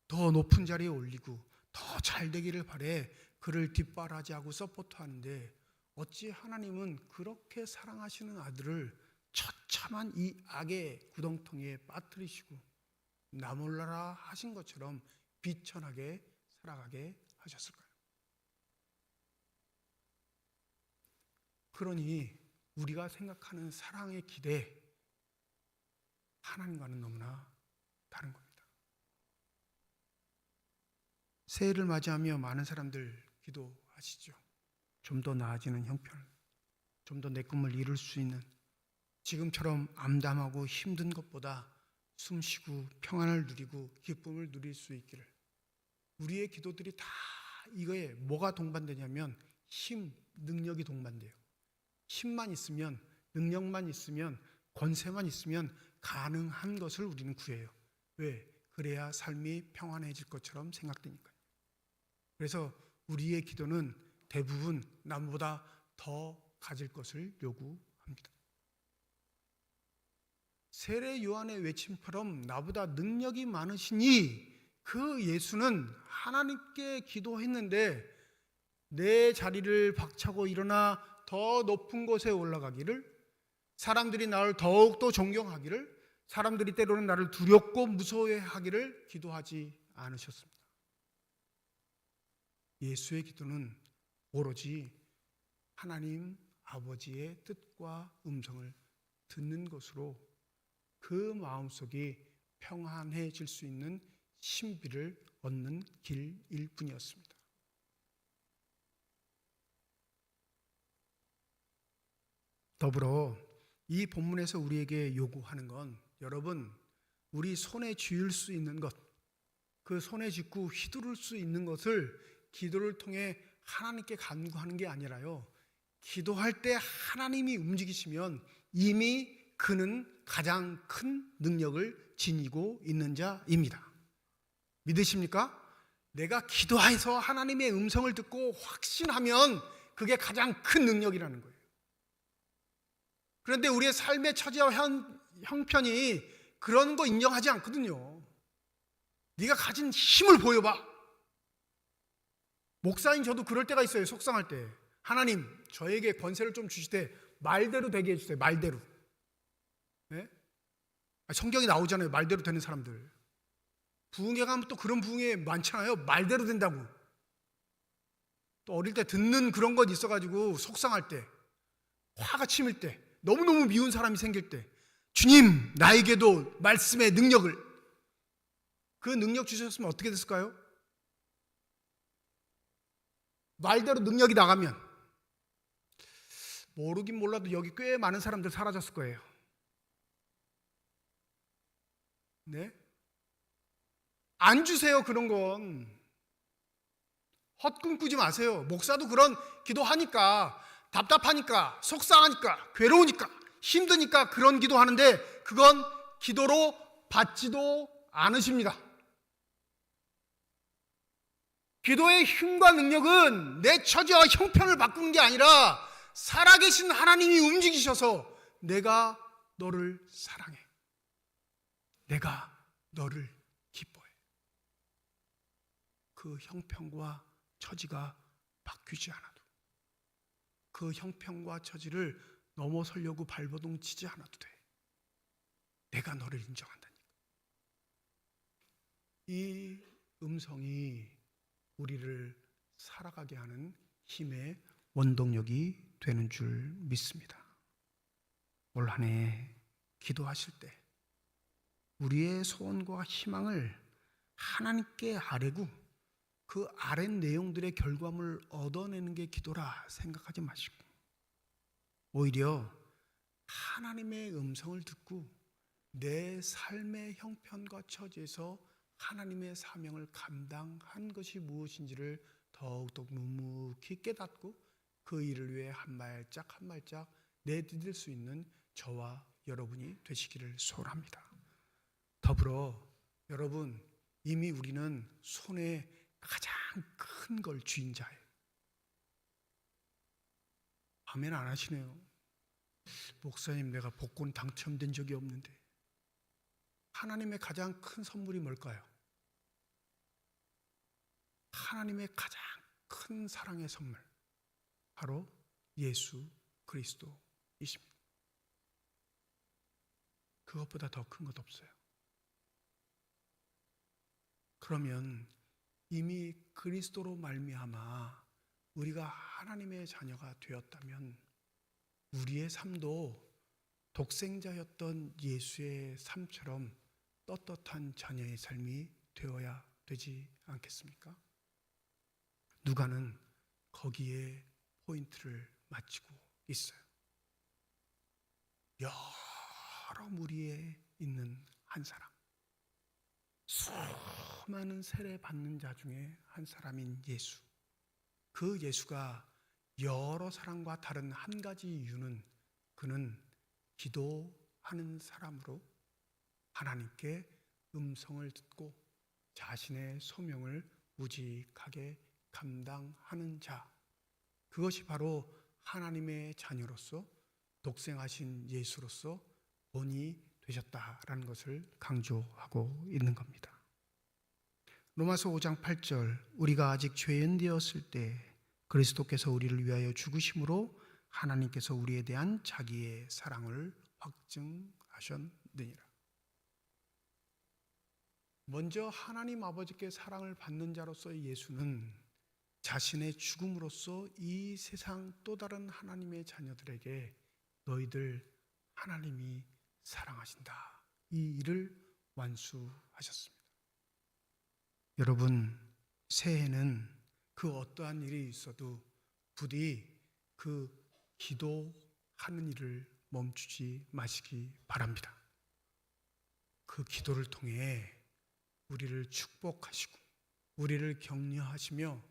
[SPEAKER 1] 더 높은 자리에 올리고 더 잘되기를 바래 그를 뒷바라지하고 서포트하는데, 어찌 하나님은 그렇게 사랑하시는 아들을 처참한 이 악의 구덩텅이에 빠뜨리시고 나 몰라라 하신 것처럼 비천하게 살아가게 하셨을까요? 그러니 우리가 생각하는 사랑의 기대, 하나님과는 너무나 다른 겁니다. 새해를 맞이하며 많은 사람들 기도하시죠. 좀 더 나아지는 형편, 좀 더 내 꿈을 이룰 수 있는, 지금처럼 암담하고 힘든 것보다 숨쉬고 평안을 누리고 기쁨을 누릴 수 있기를. 우리의 기도들이 다 이거에 뭐가 동반되냐면 힘, 능력이 동반돼요. 힘만 있으면, 능력만 있으면, 권세만 있으면 가능한 것을 우리는 구해요. 왜? 그래야 삶이 평안해질 것처럼 생각되니까요. 그래서 우리의 기도는 대부분 남보다 더 가질 것을 요구합니다. 세례 요한의 외침처럼 나보다 능력이 많으시니, 그 예수는 하나님께 기도했는데 내 자리를 박차고 일어나 더 높은 곳에 올라가기를, 사람들이 나를 더욱더 존경하기를, 사람들이 때로는 나를 두렵고 무서워하기를 기도하지 않으셨습니다. 예수의 기도는 오로지 하나님 아버지의 뜻과 음성을 듣는 것으로 그 마음속이 평안해질 수 있는 신비를 얻는 길일 뿐이었습니다. 더불어 이 본문에서 우리에게 요구하는 건, 여러분, 우리 손에 쥐을 수 있는 것, 그 손에 쥐고 휘두를 수 있는 것을 기도를 통해 하나님께 간구하는 게 아니라요, 기도할 때 하나님이 움직이시면 이미 그는 가장 큰 능력을 지니고 있는 자입니다. 믿으십니까? 내가 기도해서 하나님의 음성을 듣고 확신하면 그게 가장 큰 능력이라는 거예요. 그런데 우리의 삶의 처지와 형편이 그런 거 인정하지 않거든요. 네가 가진 힘을 보여봐. 목사인 저도 그럴 때가 있어요. 속상할 때. 하나님, 저에게 권세를 좀 주시되 말대로 되게 해주세요. 말대로. 네? 성경이 나오잖아요. 말대로 되는 사람들. 부흥회 가면 또 그런 부흥회 많잖아요. 말대로 된다고. 또 어릴 때 듣는 그런 것 있어가지고 속상할 때, 화가 치밀 때, 너무너무 미운 사람이 생길 때, 주님, 나에게도 말씀의 능력을, 그 능력 주셨으면 어떻게 됐을까요? 말대로 능력이 나가면, 모르긴 몰라도 여기 꽤 많은 사람들 사라졌을 거예요. 네? 안 주세요. 그런 건 헛꿈꾸지 마세요. 목사도 그런 기도하니까, 답답하니까, 속상하니까, 괴로우니까, 힘드니까 그런 기도하는데 그건 기도로 받지도 않으십니다. 기도의 힘과 능력은 내 처지와 형편을 바꾸는 게 아니라 살아계신 하나님이 움직이셔서 내가 너를 사랑해, 내가 너를 기뻐해. 그 형편과 처지가 바뀌지 않아도, 그 형편과 처지를 넘어서려고 발버둥 치지 않아도 돼. 내가 너를 인정한다니까. 이 음성이 우리를 살아가게 하는 힘의 원동력이 되는 줄 믿습니다. 올 한 해 기도하실 때 우리의 소원과 희망을 하나님께 아뢰고 그 아랫 내용들의 결과물을 얻어내는 게 기도라 생각하지 마시고, 오히려 하나님의 음성을 듣고 내 삶의 형편과 처지에서 하나님의 사명을 감당한 것이 무엇인지를 더욱더 묵묵히 깨닫고 그 일을 위해 한 발짝 한 발짝 내디딜 수 있는 저와 여러분이 되시기를 소원합니다. 더불어 여러분, 이미 우리는 손에 가장 큰 걸 쥔 자예요. 아멘 안 하시네요. 목사님, 내가 복권 당첨된 적이 없는데. 하나님의 가장 큰 선물이 뭘까요? 하나님의 가장 큰 사랑의 선물, 바로 예수 그리스도이십니다. 그것보다 더 큰 것 없어요. 그러면 이미 그리스도로 말미암아 우리가 하나님의 자녀가 되었다면 우리의 삶도 독생자였던 예수의 삶처럼 떳떳한 자녀의 삶이 되어야 되지 않겠습니까? 누가는 거기에 포인트를 맞추고 있어요. 여러 무리에 있는 한 사람, 수많은 세례 받는 자 중에 한 사람인 예수. 그 예수가 여러 사람과 다른 한 가지 이유는 그는 기도하는 사람으로 하나님께 음성을 듣고 자신의 소명을 무직하게 감당하는 자, 그것이 바로 하나님의 자녀로서 독생하신 예수로서 본이 되셨다라는 것을 강조하고 있는 겁니다. 로마서 5장 8절, 우리가 아직 죄인되었을 때 그리스도께서 우리를 위하여 죽으심으로 하나님께서 우리에 대한 자기의 사랑을 확증하셨느니라. 먼저 하나님 아버지께 사랑을 받는 자로서의 예수는 자신의 죽음으로써 이 세상 또 다른 하나님의 자녀들에게 너희들 하나님이 사랑하신다, 이 일을 완수하셨습니다. 여러분, 새해에는 그 어떠한 일이 있어도 부디 그 기도하는 일을 멈추지 마시기 바랍니다. 그 기도를 통해 우리를 축복하시고 우리를 격려하시며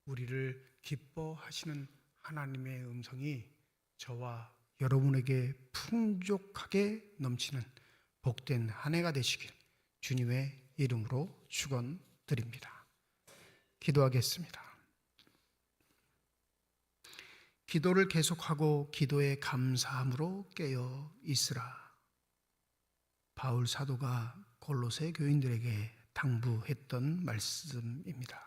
[SPEAKER 1] 우리를 기뻐하시는 하나님의 음성이 저와 여러분에게 풍족하게 넘치는 복된 한 해가 되시길 주님의 이름으로 축원드립니다. 기도하겠습니다. 기도를 계속하고 기도에 감사함으로 깨어 있으라. 바울 사도가 골로새 교인들에게 당부했던 말씀입니다.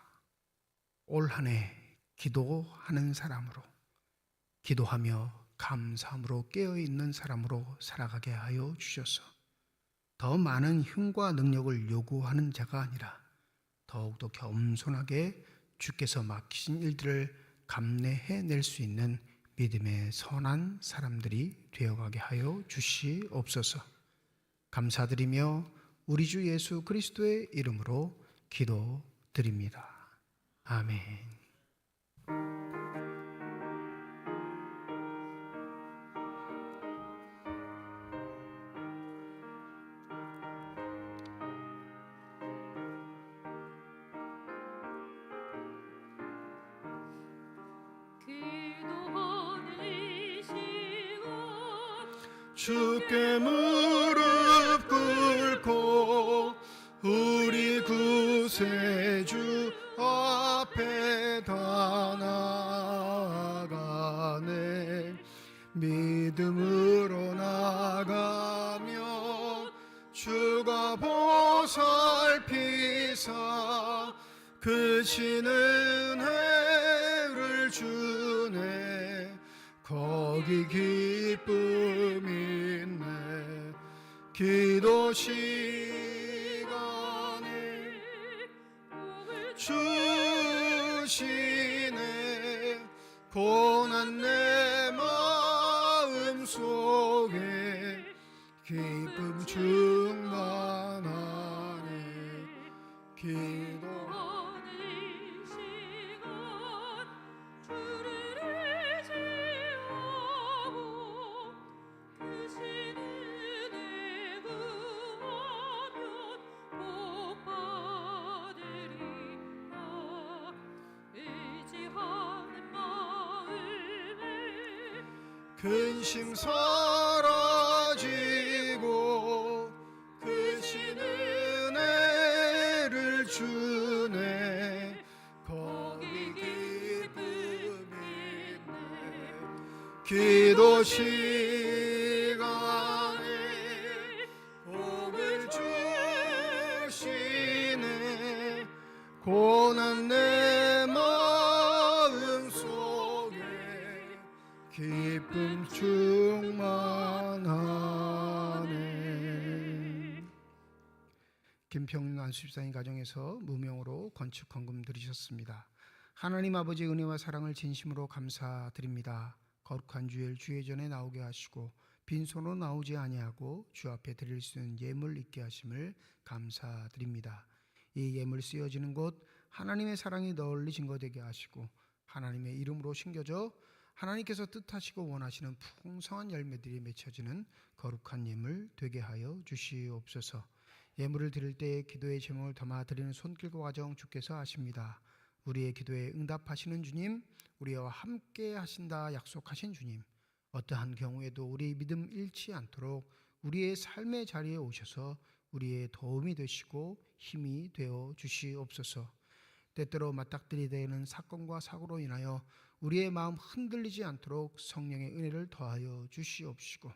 [SPEAKER 1] 올 한 해 기도하는 사람으로, 기도하며 감사함으로 깨어있는 사람으로 살아가게 하여 주셔서 더 많은 힘과 능력을 요구하는 자가 아니라 더욱더 겸손하게 주께서 맡기신 일들을 감내해낼 수 있는 믿음의 선한 사람들이 되어가게 하여 주시옵소서. 감사드리며 우리 주 예수 그리스도의 이름으로 기도드립니다. 아멘. 주께 무릎 꿇고 우리 구세주 앞에 다 나아가네. 믿음으로 나가며 주가 보살피사 크신 은혜를 주네. 거기 기쁨 있네. 기도 시간에 주시네. 고난 내 마음 속에 기쁨 충만하네. 기도하는
[SPEAKER 2] 시간 주를 의지하고 그 신은혜 구하면 복 받으리라. 의지하는 마음에
[SPEAKER 1] 근심 사라지고 크신 은혜를 주네. 거기 기쁨 있네. 기도 시간에 복을 주시네. 고난 내 마음 속에 기쁨 충만하네. 김평윤 안수집사님 가정에서 무명으로 건축 헌금 드리셨습니다. 하나님 아버지 은혜와 사랑을 진심으로 감사드립니다. 거룩한 주일 주의 전에 나오게 하시고 빈손으로 나오지 아니하고 주 앞에 드릴 수 있는 예물 있게 하심을 감사드립니다. 이 예물 쓰여지는 곳 하나님의 사랑이 널리 증거되게 하시고 하나님의 이름으로 심겨져 하나님께서 뜻하시고 원하시는 풍성한 열매들이 맺혀지는 거룩한 예물 되게 하여 주시옵소서. 예물을 드릴 때 기도의 제목을 담아 드리는 손길과 과정 주께서 아십니다. 우리의 기도에 응답하시는 주님, 우리와 함께 하신다 약속하신 주님, 어떠한 경우에도 우리 믿음 잃지 않도록 우리의 삶의 자리에 오셔서 우리의 도움이 되시고 힘이 되어 주시옵소서. 때때로 맞닥뜨리되는 사건과 사고로 인하여 우리의 마음 흔들리지 않도록 성령의 은혜를 더하여 주시옵시고,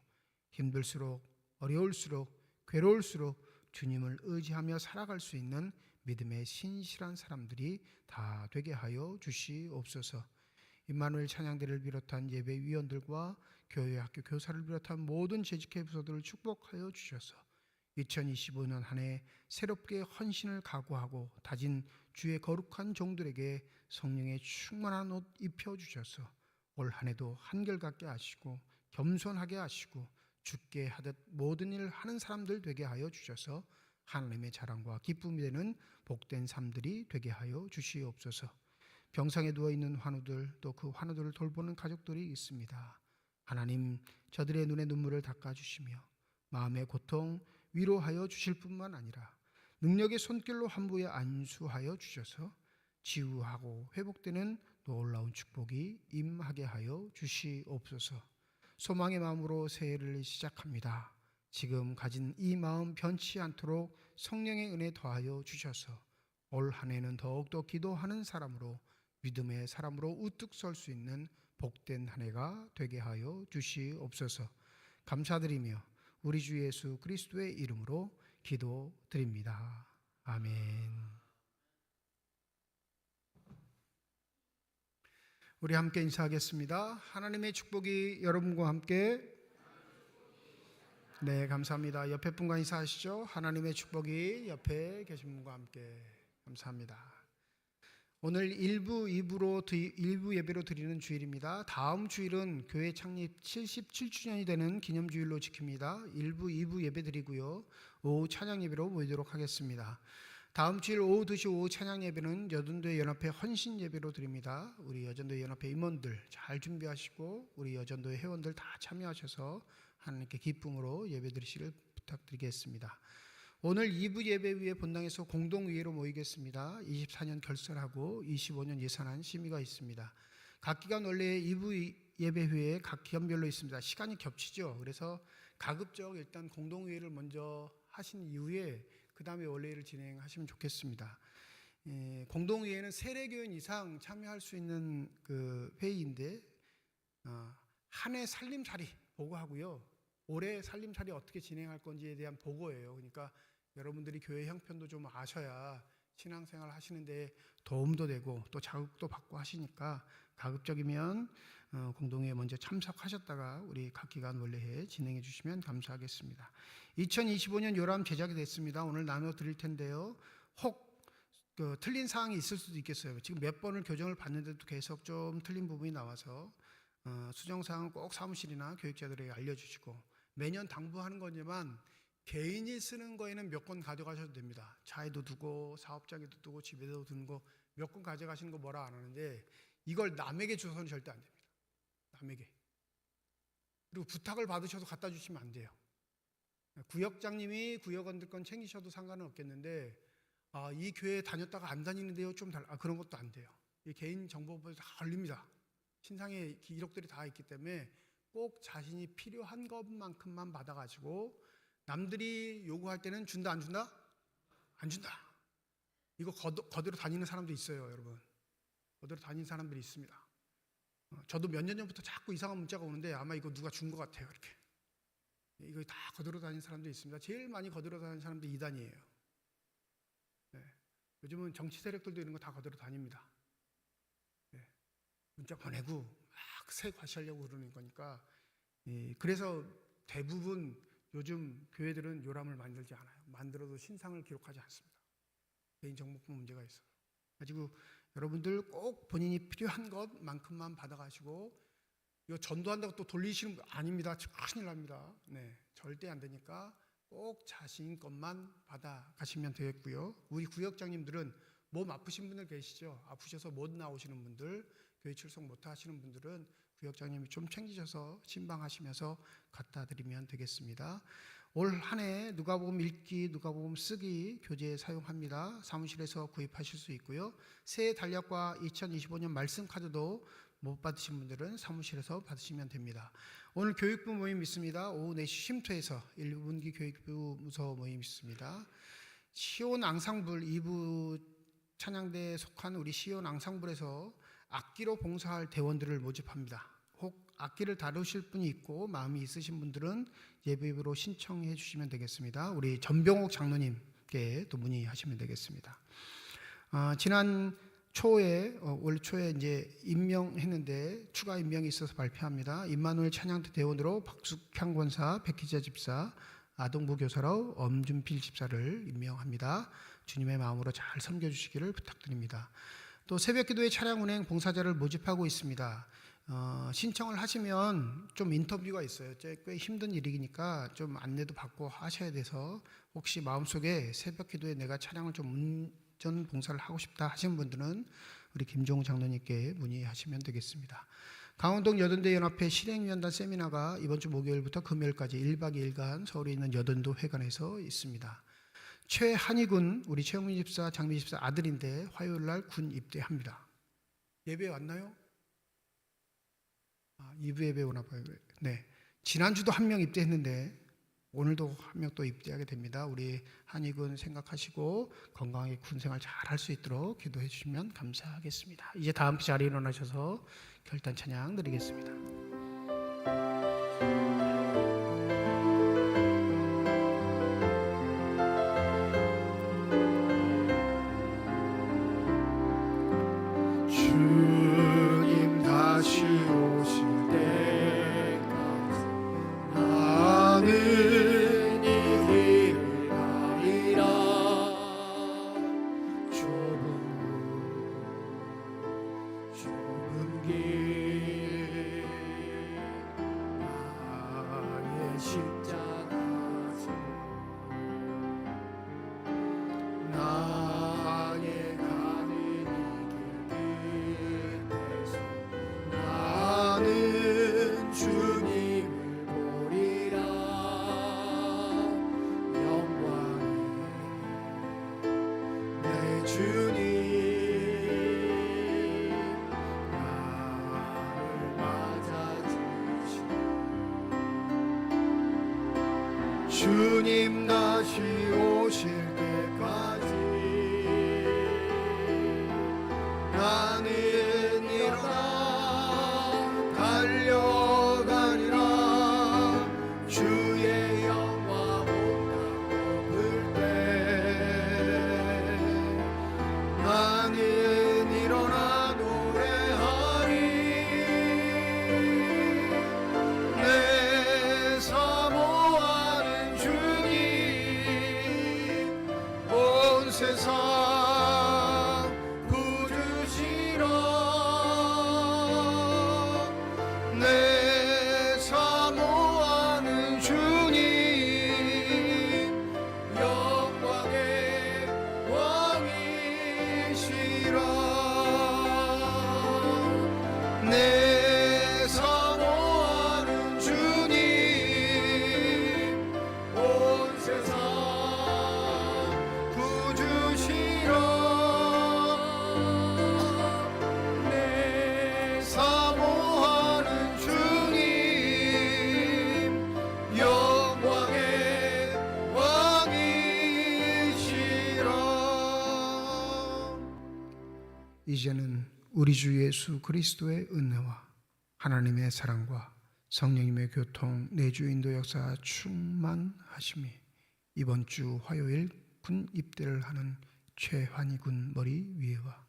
[SPEAKER 1] 힘들수록 어려울수록 괴로울수록 주님을 의지하며 살아갈 수 있는 믿음의 신실한 사람들이 다 되게 하여 주시옵소서. 임마누엘 찬양대를 비롯한 예배위원들과 교회 학교 교사를 비롯한 모든 재직회 부서들을 축복하여 주셔서 2025년 한 해 새롭게 헌신을 각오하고 다진 주의 거룩한 종들에게 성령의 충만한 옷 입혀주셔서 올 한 해도 한결같게 하시고 겸손하게 하시고 주께 하듯 모든 일을 하는 사람들 되게 하여 주셔서 하나님의 자랑과 기쁨이 되는 복된 삶들이 되게 하여 주시옵소서. 병상에 누워있는 환우들, 또 그 환우들을 돌보는 가족들이 있습니다. 하나님, 저들의 눈에 눈물을 닦아주시며 마음의 고통 위로하여 주실 뿐만 아니라 능력의 손길로 함부에 안수하여 주셔서 치유하고 회복되는 놀라운 축복이 임하게 하여 주시옵소서. 소망의 마음으로 새해를 시작합니다. 지금 가진 이 마음 변치 않도록 성령의 은혜 더하여 주셔서 올 한 해는 더욱더 기도하는 사람으로, 믿음의 사람으로 우뚝 설 수 있는 복된 한 해가 되게 하여 주시옵소서. 감사드리며 우리 주 예수 그리스도의 이름으로 기도드립니다. 아멘. 우리 함께 인사하겠습니다. 하나님의 축복이 여러분과 함께. 네, 감사합니다. 옆에 분과 인사하시죠. 하나님의 축복이 옆에 계신 분과 함께. 감사합니다. 오늘 1부, 2부 예배로 드리는 주일입니다. 다음 주일은 교회 창립 77주년이 되는 기념주일로 지킵니다. 1부, 2부 예배 드리고요. 오후 찬양 예배로 모이도록 하겠습니다. 다음 주일 오후 2시 오후 찬양 예배는 여전도회 연합회 헌신 예배로 드립니다. 우리 여전도회 연합회 임원들 잘 준비하시고 우리 여전도회 회원들 다 참여하셔서 하나님께 기쁨으로 예배 드리시길 부탁드리겠습니다. 오늘 2부 예배위에 본당에서 공동위회로 모이겠습니다. 24년 결산하고 25년 예산안 심의가 있습니다. 각 기간 원래 2부 예배회에 각 기간별로 있습니다. 시간이 겹치죠. 그래서 가급적 일단 공동회의를 먼저 하신 이후에 그 다음에 원래를 진행하시면 좋겠습니다. 공동회의는 세례교인 이상 참여할 수 있는 그 회의인데 한 해 살림살이 보고하고요. 올해 살림살이 어떻게 진행할 건지에 대한 보고예요. 그러니까 여러분들이 교회 형편도 좀 아셔야 신앙생활 하시는데 도움도 되고 또 자극도 받고 하시니까 가급적이면 공동회에 먼저 참석하셨다가 우리 각 기관 원래회 진행해 주시면 감사하겠습니다. 2025년 요람 제작이 됐습니다. 오늘 나눠 드릴 텐데요. 혹 틀린 사항이 있을 수도 있겠어요. 지금 몇 번을 교정을 받는데도 계속 좀 틀린 부분이 나와서 수정사항은 꼭 사무실이나 교육자들에게 알려주시고, 매년 당부하는 거지만 개인이 쓰는 거에는 몇 권 가져가셔도 됩니다. 차에도 두고 사업장에도 두고 집에도 두는 거 몇 권 가져가시는 거 뭐라 안 하는데 이걸 남에게 줘서는 절대 안 됩니다. 남에게. 그리고 부탁을 받으셔서 갖다 주시면 안 돼요. 구역장님이 구역원들 건 챙기셔도 상관은 없겠는데 이 교회에 다녔다가 안 다니는데요 좀 그런 것도 안 돼요. 이 개인정보법에 다 걸립니다. 신상의 기록들이 다 있기 때문에 꼭 자신이 필요한 것만큼만 받아가지고 남들이 요구할 때는 준다 안 준다? 안 준다. 이거 거대로 다니는 사람도 있어요, 여러분. 거대로 다니는 사람들이 있습니다. 저도 몇 년 전부터 자꾸 이상한 문자가 오는데 아마 이거 누가 준 것 같아요, 이렇게. 이거 다 거대로 다니는 사람도 있습니다. 제일 많이 거대로 다니는 사람도 이단이에요. 네. 요즘은 정치 세력들도 이런 거 다 거대로 다닙니다. 네. 문자 보내고 막 새 과시하려고 그러는 거니까. 그래서 대부분 요즘 교회들은 요람을 만들지 않아요. 만들어도 신상을 기록하지 않습니다. 개인정보법 문제가 있어요. 가지고 여러분들 꼭 본인이 필요한 것만큼만 받아가시고, 이거 전도한다고 또 돌리시는 거 아닙니다. 큰일 납니다. 네, 절대 안 되니까 꼭 자신 것만 받아가시면 되겠고요. 우리 구역장님들은 몸 아프신 분들 계시죠? 아프셔서 못 나오시는 분들, 교회 출석 못 하시는 분들은 구역장님이 좀 챙기셔서 신방하시면서 갖다 드리면 되겠습니다. 올 한 해 누가복음 읽기, 누가복음 쓰기 교재 사용합니다. 사무실에서 구입하실 수 있고요. 새해 달력과 2025년 말씀 카드도 못 받으신 분들은 사무실에서 받으시면 됩니다. 오늘 교육부 모임 있습니다. 오후 4시 쉼터에서 1분기 교육부 무서 모임 있습니다. 시온 앙상블 2부 찬양대에 속한 우리 시온 앙상블에서 악기로 봉사할 대원들을 모집합니다. 혹 악기를 다루실 분이 있고 마음이 있으신 분들은 예배비로 신청해 주시면 되겠습니다. 우리 전병옥 장로님께 또 문의하시면 되겠습니다. 지난 초에 올 초에 이제 임명했는데 추가 임명이 있어서 발표합니다. 임마누엘 찬양대 대원으로 박숙향 권사, 백희자 집사, 아동부 교사로 엄준필 집사를 임명합니다. 주님의 마음으로 잘 섬겨주시기를 부탁드립니다. 또 새벽기도회 차량 운행 봉사자를 모집하고 있습니다. 신청을 하시면 좀 인터뷰가 있어요. 꽤 힘든 일이니까 좀 안내도 받고 하셔야 돼서 혹시 마음속에 새벽기도에 내가 차량을 좀 운전 봉사를 하고 싶다 하시는 분들은 우리 김종우 장로님께 문의하시면 되겠습니다. 강원동 여든대 연합회 실행위원단 세미나가 이번 주 목요일부터 금요일까지 1박 2일간 서울에 있는 여든도 회관에서 있습니다. 최한희군 우리 최영민 집사, 장미 집사 아들인데 화요일 날 군 입대합니다. 예배 왔나요? 2부 예배 오나 봐요. 네. 지난주도 한 명 입대했는데 오늘도 한 명 또 입대하게 됩니다. 우리 한희군 생각하시고 건강하게 군 생활 잘 할 수 있도록 기도해 주시면 감사하겠습니다. 이제 다음 자리에 일어나셔서 결단 찬양 드리겠습니다.
[SPEAKER 6] 주님 다시 오실 때까지 나는 이 길을 가리라. 좁은 길 나의 십자가 지고 나의 가는 나는 주님을 보리라. 영광이 내 주님 나를 맞아주시고 주님 다시 오실 때까지 나는 일어나 달려가리라. 주의 영광 올 때 나는 일어나 노래하리. 내 사모하는 주님 온 세상 구주시라. 내 사모하는 주님 영광의 왕이시라. 내 사모하는 주님 온 세상 구주시라. 내 사모하는 주님 영광의 왕이시라.
[SPEAKER 1] 이제는 우리 주 예수 그리스도의 은혜와 하나님의 사랑과 성령님의 교통, 내주 인도 역사 충만하심이 이번 주 화요일 군 입대를 하는 최환희 군 머리 위에와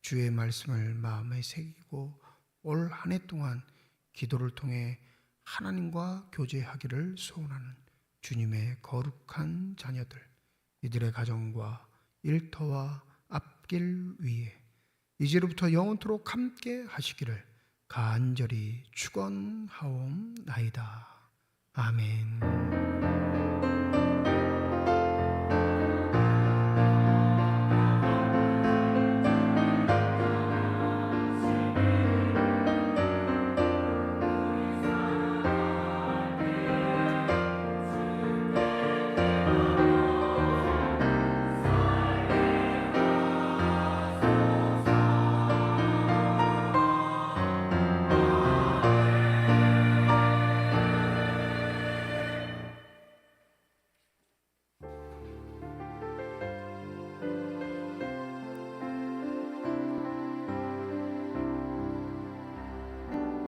[SPEAKER 1] 주의 말씀을 마음에 새기고 올 한 해 동안 기도를 통해 하나님과 교제하기를 소원하는 주님의 거룩한 자녀들, 이들의 가정과 일터와 앞길 위에 이제로부터 영원토록 함께 하시기를 간절히 축원하옵나이다. 아멘.